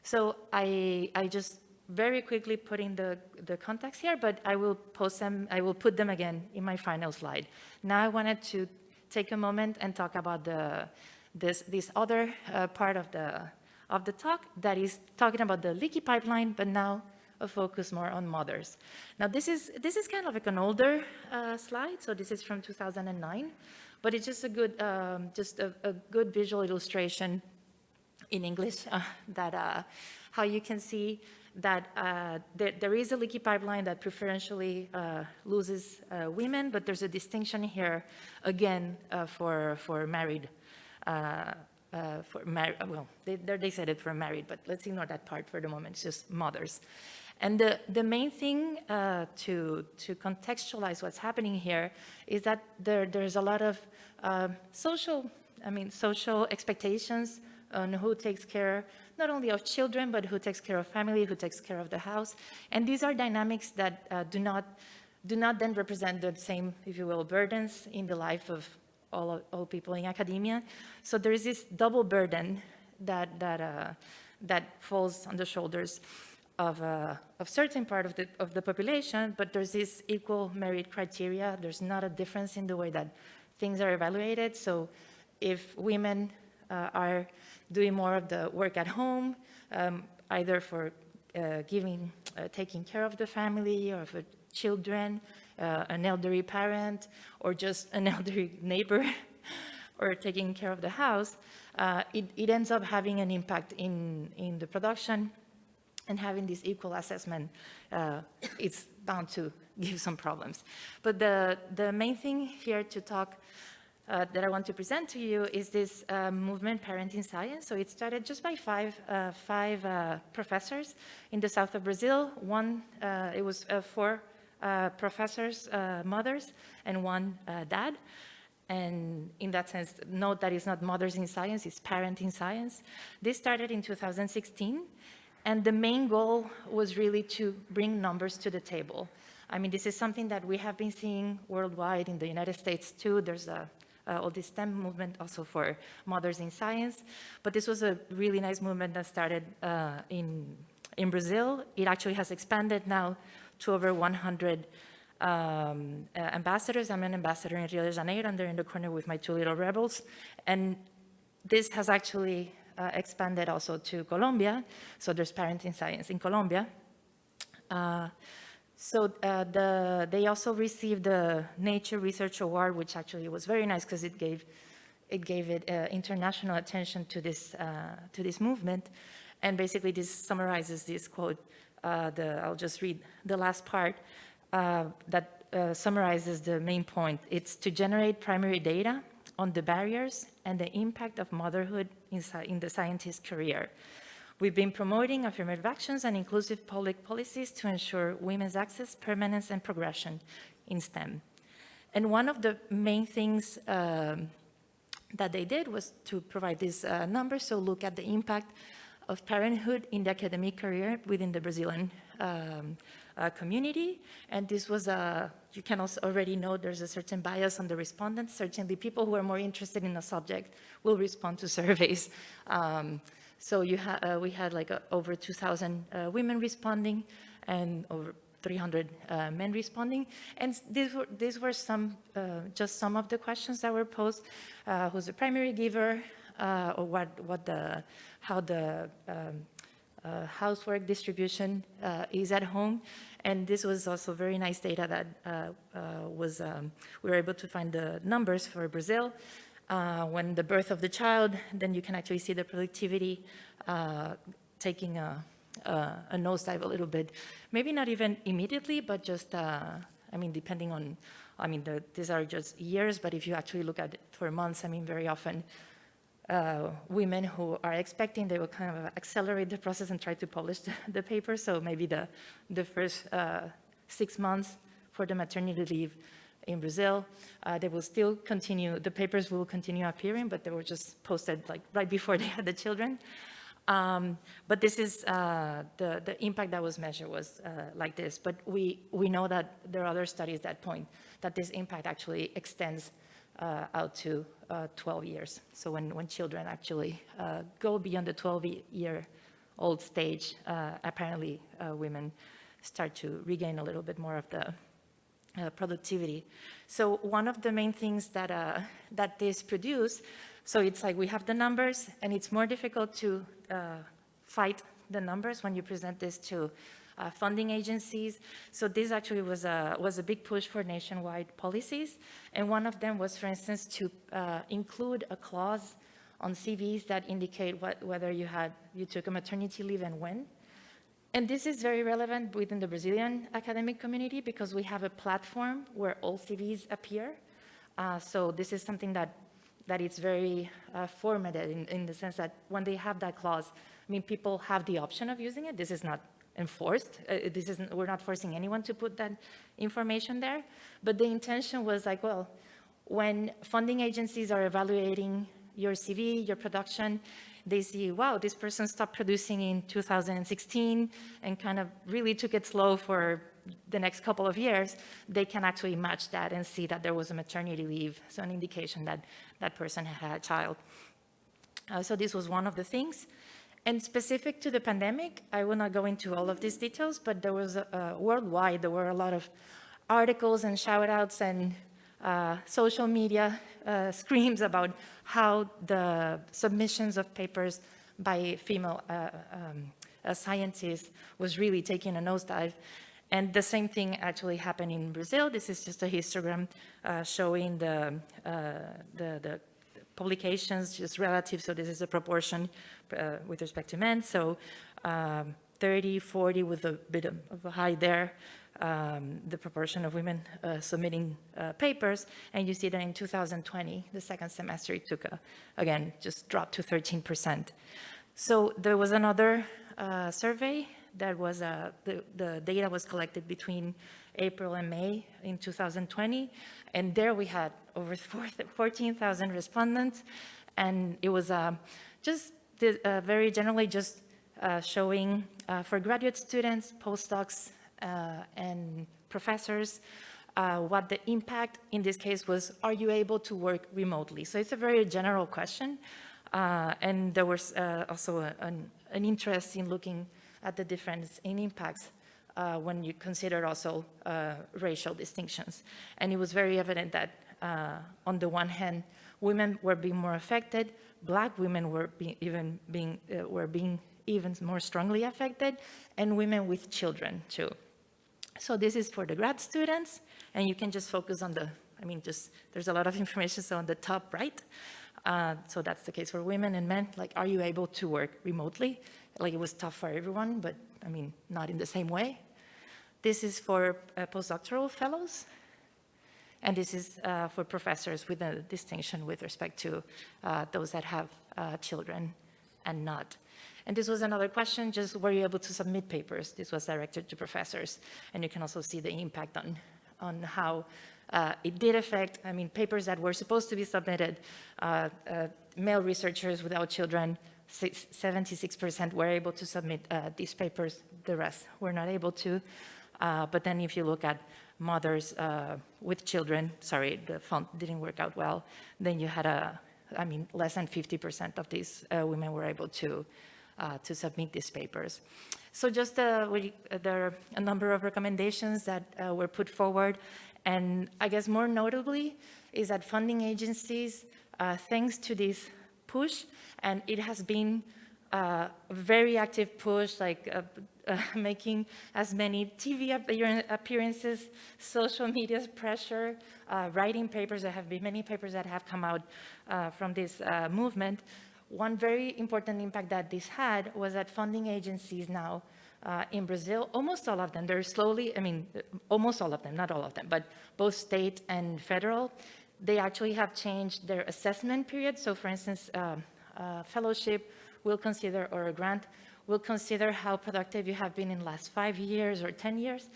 C: So I just very quickly put in the contacts here, but I will post them, I will put them again in my final slide. Now I wanted to take a moment and talk about this other part of the talk that is talking about the leaky pipeline, but now a focus more on mothers. Now this is kind of like an older slide, so this is from 2009, but it's just a good good visual illustration in English that how you can see that there is a leaky pipeline that preferentially loses women, but there's a distinction here again for married. Well, they said it for married, but let's ignore that part for the moment. It's just mothers. And the main thing to contextualize what's happening here is that there's a lot of social expectations on who takes care not only of children, but who takes care of family, who takes care of the house. And these are dynamics that do not then represent the same, if you will, burdens in the life of all people in academia. So there is this double burden that that falls on the shoulders of certain part of the population, but there's this equal merit criteria. There's not a difference in the way that things are evaluated. So if women are doing more of the work at home, either for taking care of the family or of the children, an elderly parent, or just an elderly neighbor, or taking care of the house, it ends up having an impact in the production, and having this equal assessment, it's bound to give some problems. But the main thing here to talk that I want to present to you is this movement, Parenting Science. So it started just by five professors in the south of Brazil. It was 4 professors, mothers, and 1 dad. And in that sense, note that it's not mothers in science, it's parenting science. This started in 2016. And the main goal was really to bring numbers to the table. I mean, this is something that we have been seeing worldwide, in the United States too. There's all this STEM movement also for mothers in science. But this was a really nice movement that started in Brazil. It actually has expanded now to over 100 ambassadors. I'm an ambassador in Rio de Janeiro, and they're in the corner with my 2 little rebels. And this has actually expanded also to Colombia. So there's Parenting Science in Colombia. They also received the Nature Research Award, which actually was very nice because it gave international attention to this movement. And basically this summarizes this quote. I'll just read the last part that summarizes the main point. It's to generate primary data on the barriers and the impact of motherhood in the scientist's career. We've been promoting affirmative actions and inclusive public policies to ensure women's access, permanence, and progression in STEM. And one of the main things that they did was to provide these numbers, so look at the impact of parenthood in the academic career within the Brazilian community. And this was you can also already know there's a certain bias on the respondents. Certainly people who are more interested in a subject will respond to surveys. So we had like over 2,000 women responding and over 300 men responding. And these were just some of the questions that were posed. Who's the primary giver, or how the housework distribution is at home. And this was also very nice data that we were able to find the numbers for Brazil. When the birth of the child, then you can actually see the productivity taking a nosedive a little bit. Maybe not even immediately, but just, depending on, these are just years, but if you actually look at it for months, very often women who are expecting, they will kind of accelerate the process and try to publish the paper. So maybe the first 6 months for the maternity leave in Brazil, they will still continue, the papers will continue appearing, but they were just posted like right before they had the children. But this is, the impact that was measured was like this. But we know that there are other studies that point that this impact actually extends out to 12 years. So when children actually go beyond the 12-year-old stage, apparently women start to regain a little bit more of the productivity. So one of the main things that this produced, so it's like we have the numbers, and it's more difficult to fight the numbers when you present this to funding agencies. So this actually was a big push for nationwide policies. And one of them was, for instance, to include a clause on CVs that indicate whether you took a maternity leave and when. And this is very relevant within the Brazilian academic community because we have a platform where all CVs appear. So this is something that is very formatted in the sense that when they have that clause, people have the option of using it. This is not enforced. We're not forcing anyone to put that information there. But the intention was like, well, when funding agencies are evaluating your CV, your production, they see, wow, this person stopped producing in 2016 and kind of really took it slow for the next couple of years. They can actually match that and see that there was a maternity leave, so an indication that that person had a child. So this was one of the things. And specific to the pandemic, I will not go into all of these details, but there was worldwide, there were a lot of articles and shout outs and social media screams about how the submissions of papers by female scientists was really taking a nosedive. And the same thing actually happened in Brazil. This is just a histogram showing the publications just relative. So this is a proportion with respect to men. So 30, 40 with a bit of a high there, the proportion of women submitting papers. And you see that in 2020, the second semester, it took, again, just dropped to 13%. So there was another survey that was, the data was collected between April and May in 2020. And there we had over 14,000 respondents. And it was just very generally just showing for graduate students, postdocs, and professors, what the impact in this case was, are you able to work remotely? So it's a very general question. And there was also an interest in looking at the difference in impacts when you consider also racial distinctions. And it was very evident that on the one hand, women were being more affected, Black women were being even more strongly affected, and women with children too. So this is for the grad students, and you can just focus on the, there's a lot of information, so on the top right. So that's the case for women and men, like, are you able to work remotely? Like, it was tough for everyone, but not in the same way. This is for postdoctoral fellows, and this is for professors with a distinction with respect to those that have children and not. And this was another question, just were you able to submit papers? This was directed to professors, and you can also see the impact on how it did affect, papers that were supposed to be submitted, male researchers without children, 76% were able to submit these papers, the rest were not able to. But then if you look at mothers with children, sorry, the font didn't work out well, then you had less than 50% of these women were able to submit these papers. So just there are a number of recommendations that were put forward, and I guess more notably is that funding agencies, thanks to this push, and it has been a very active push, like making as many TV appearances, social media pressure, writing papers. There have been many papers that have come out from this movement. One very important impact that this had was that funding agencies now in Brazil, almost all of them, they're slowly, almost all of them, not all of them, but both state and federal, they actually have changed their assessment period. So for instance, fellowship will consider, or a grant, will consider how productive you have been in the last 5 years or 10 years.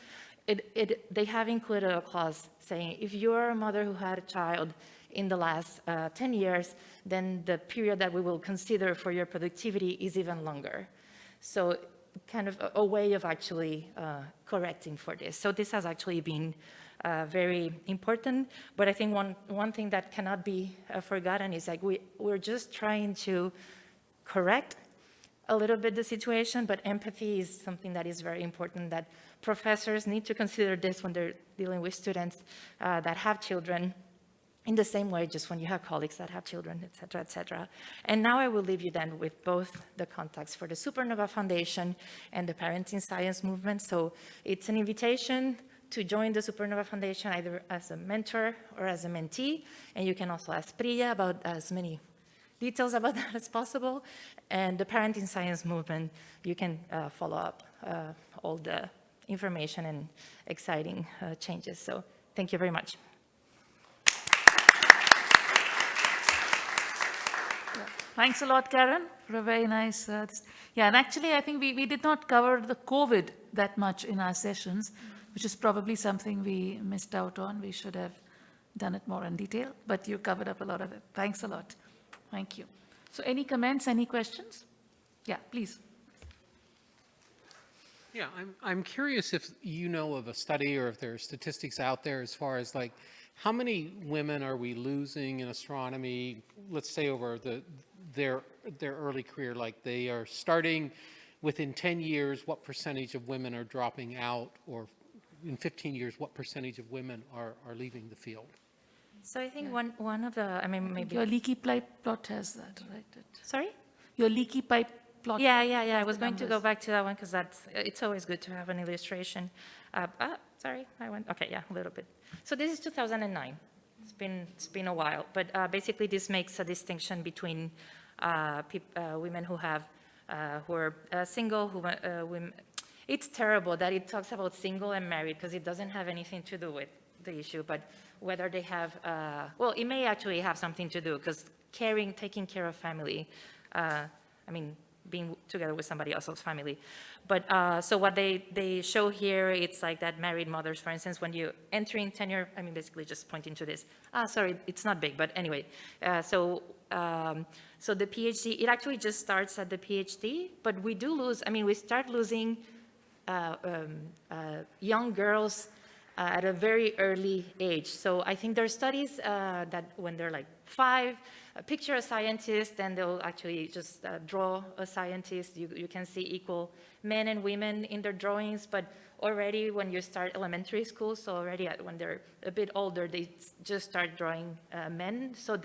C: They have included a clause saying, if you are a mother who had a child in the last 10 years, then the period that we will consider for your productivity is even longer. So kind of a way of actually correcting for this. So this has actually been very important, but I think one thing that cannot be forgotten is like we're just trying to correct a little bit the situation, but empathy is something that is very important, that professors need to consider this when they're dealing with students that have children, in the same way, just when you have colleagues that have children, et cetera, et cetera. And now I will leave you then with both the contacts for the Supernova Foundation and the Parenting Science Movement. So it's an invitation to join the Supernova Foundation either as a mentor or as a mentee, and you can also ask Priya about as many details about that as possible. And the Parenting Science Movement, you can follow up all the information and exciting changes. So thank you very much.
A: Thanks a lot, Karin, for a very nice, yeah, and actually I think we did not cover the COVID that much in our sessions, which is probably something we missed out on. We should have done it more in detail, but you covered up a lot of it. Thanks a lot. Thank you. So any comments, any questions? Yeah, please.
J: Yeah, I'm curious if you know of a study or if there are statistics out there as far as like how many women are we losing in astronomy, let's say over their early career, like they are starting within 10 years, what percentage of women are dropping out, or in 15 years, what percentage of women are leaving the field?
C: So I think one of the, I mean, maybe.
A: Your leaky pipe plot has that, right?
C: Sorry?
A: Your leaky pipe plot.
C: Yeah. I was going to go back to that one because it's always good to have an illustration. Sorry, okay, yeah, a little bit. So this is 2009. It's been a while, but basically this makes a distinction between women who are single, women. It's terrible that it talks about single and married because it doesn't have anything to do with the issue, but whether they have, well, it may actually have something to do because taking care of family, I mean, being together with somebody else's family. But so what they show here, it's like that married mothers, for instance, when you enter in tenure, I mean, basically just pointing to this. Sorry, it's not big, but anyway. So the PhD, it actually just starts at the PhD, but we do lose, I mean, we start losing young girls at a very early age. So I think there are studies that when they're like 5, picture a scientist and they'll actually just draw a scientist. You can see equal men and women in their drawings, but already when you start elementary school, so already when they're a bit older, they just start drawing men. So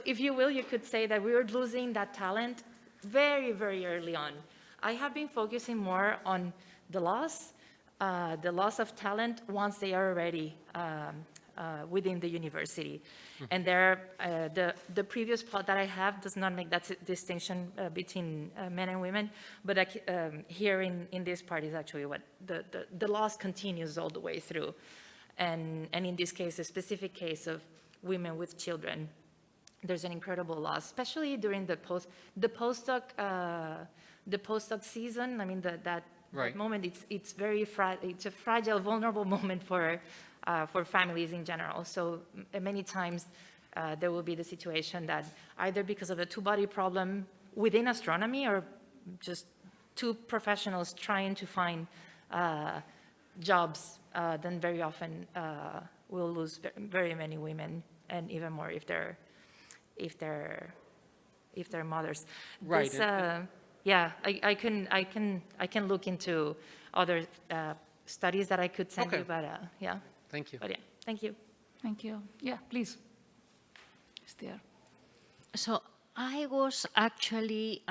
C: if you will, you could say that we were losing that talent very, very early on. I have been focusing more on the loss of talent once they are already within the university. And the previous plot that I have does not make that distinction between men and women, but here in this part is actually what the loss continues all the way through. And in this case, a specific case of women with children, there's an incredible loss, especially during the postdoc season. I mean, that moment, it's a fragile, vulnerable moment for families in general. So many times there will be the situation that either because of a two-body problem within astronomy or just two professionals trying to find jobs, then very often we'll lose very many women, and even more if they're mothers.
J: Right.
C: Yeah, I can look into other studies that I could send you, but yeah.
J: Thank you.
C: But yeah, thank you.
A: Thank you. Yeah, please. It's there.
H: So I was actually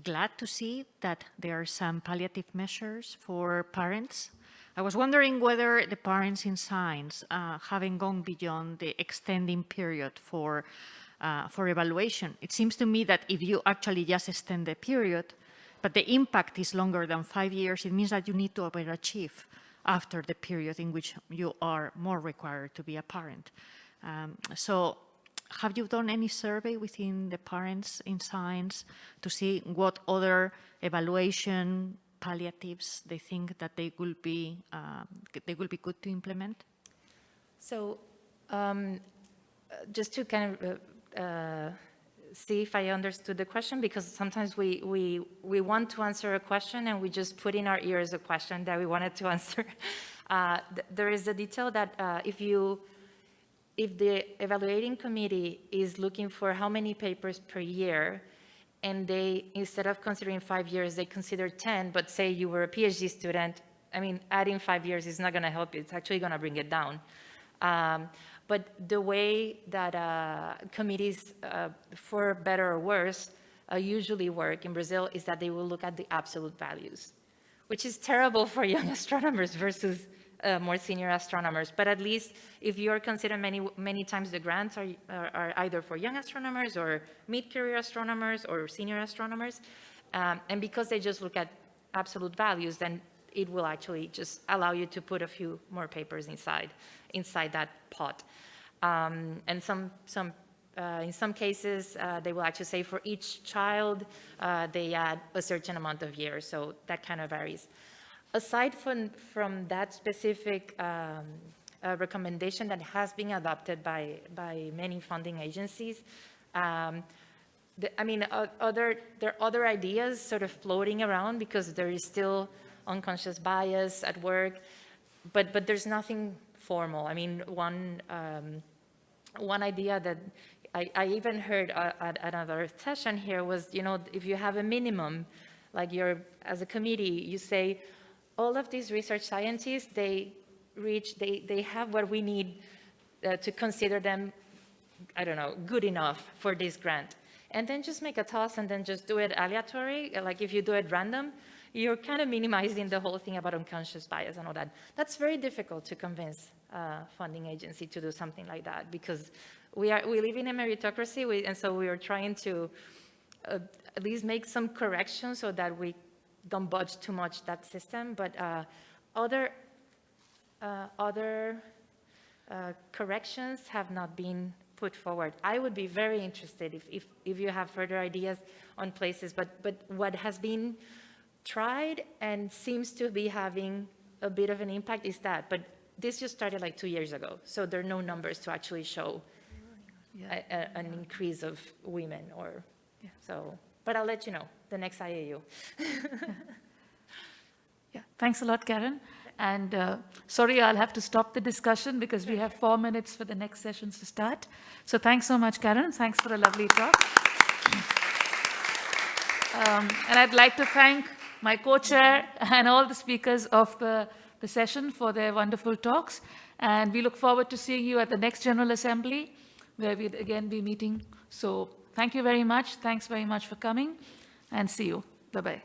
H: glad to see that there are some palliative measures for parents. I was wondering whether the parents in science, having gone beyond the extending period for evaluation, it seems to me that if you actually just extend the period, but the impact is longer than 5 years, it means that you need to overachieve after the period in which you are more required to be a parent. So have you done any survey within the parents in science to see what other evaluation palliatives they think that they will be good to implement?
C: So just to kind of see if I understood the question, because sometimes we want to answer a question and we just put in our ears a question that we wanted to answer. There is a detail that if the evaluating committee is looking for how many papers per year, and they, instead of considering 5 years, they consider 10, but say you were a PhD student, I mean, adding 5 years is not going to help you. It's actually going to bring it down. But the way that committees, for better or worse, usually work in Brazil is that they will look at the absolute values, which is terrible for young astronomers versus more senior astronomers. But at least if you are considered many times, the grants are either for young astronomers or mid-career astronomers or senior astronomers. And because they just look at absolute values, then it will actually just allow you to put a few more papers inside that pot. And in some cases, they will actually say for each child, they add a certain amount of years. So that kind of varies. Aside from that specific recommendation that has been adopted by many funding agencies, there are other ideas sort of floating around because there is still unconscious bias at work, but there's nothing formal. I mean, one idea that I even heard at another session here was, you know, if you have a minimum, like as a committee, you say, all of these research scientists, they have what we need to consider them, I don't know, good enough for this grant. And then just make a toss and then just do it aleatory. Like if you do it random, you're kind of minimizing the whole thing about unconscious bias and all that. That's very difficult to convince a funding agency to do something like that, because we live in a meritocracy, and so we are trying to at least make some corrections so that we don't budge too much that system. But other corrections have not been put forward. I would be very interested if you have further ideas on places, but what has been tried and seems to be having a bit of an impact is that, but this just started like 2 years ago, so there are no numbers to actually show an increase of women or so, but I'll let you know the next IAU.
A: Yeah, thanks a lot, Karin. And sorry, I'll have to stop the discussion because we have 4 minutes for the next sessions to start. So thanks so much, Karin. Thanks for a lovely talk. And I'd like to thank my co-chair and all the speakers of the session for their wonderful talks. And we look forward to seeing you at the next General Assembly, where we'll again be meeting. So thank you very much. Thanks very much for coming, and see you. Bye-bye.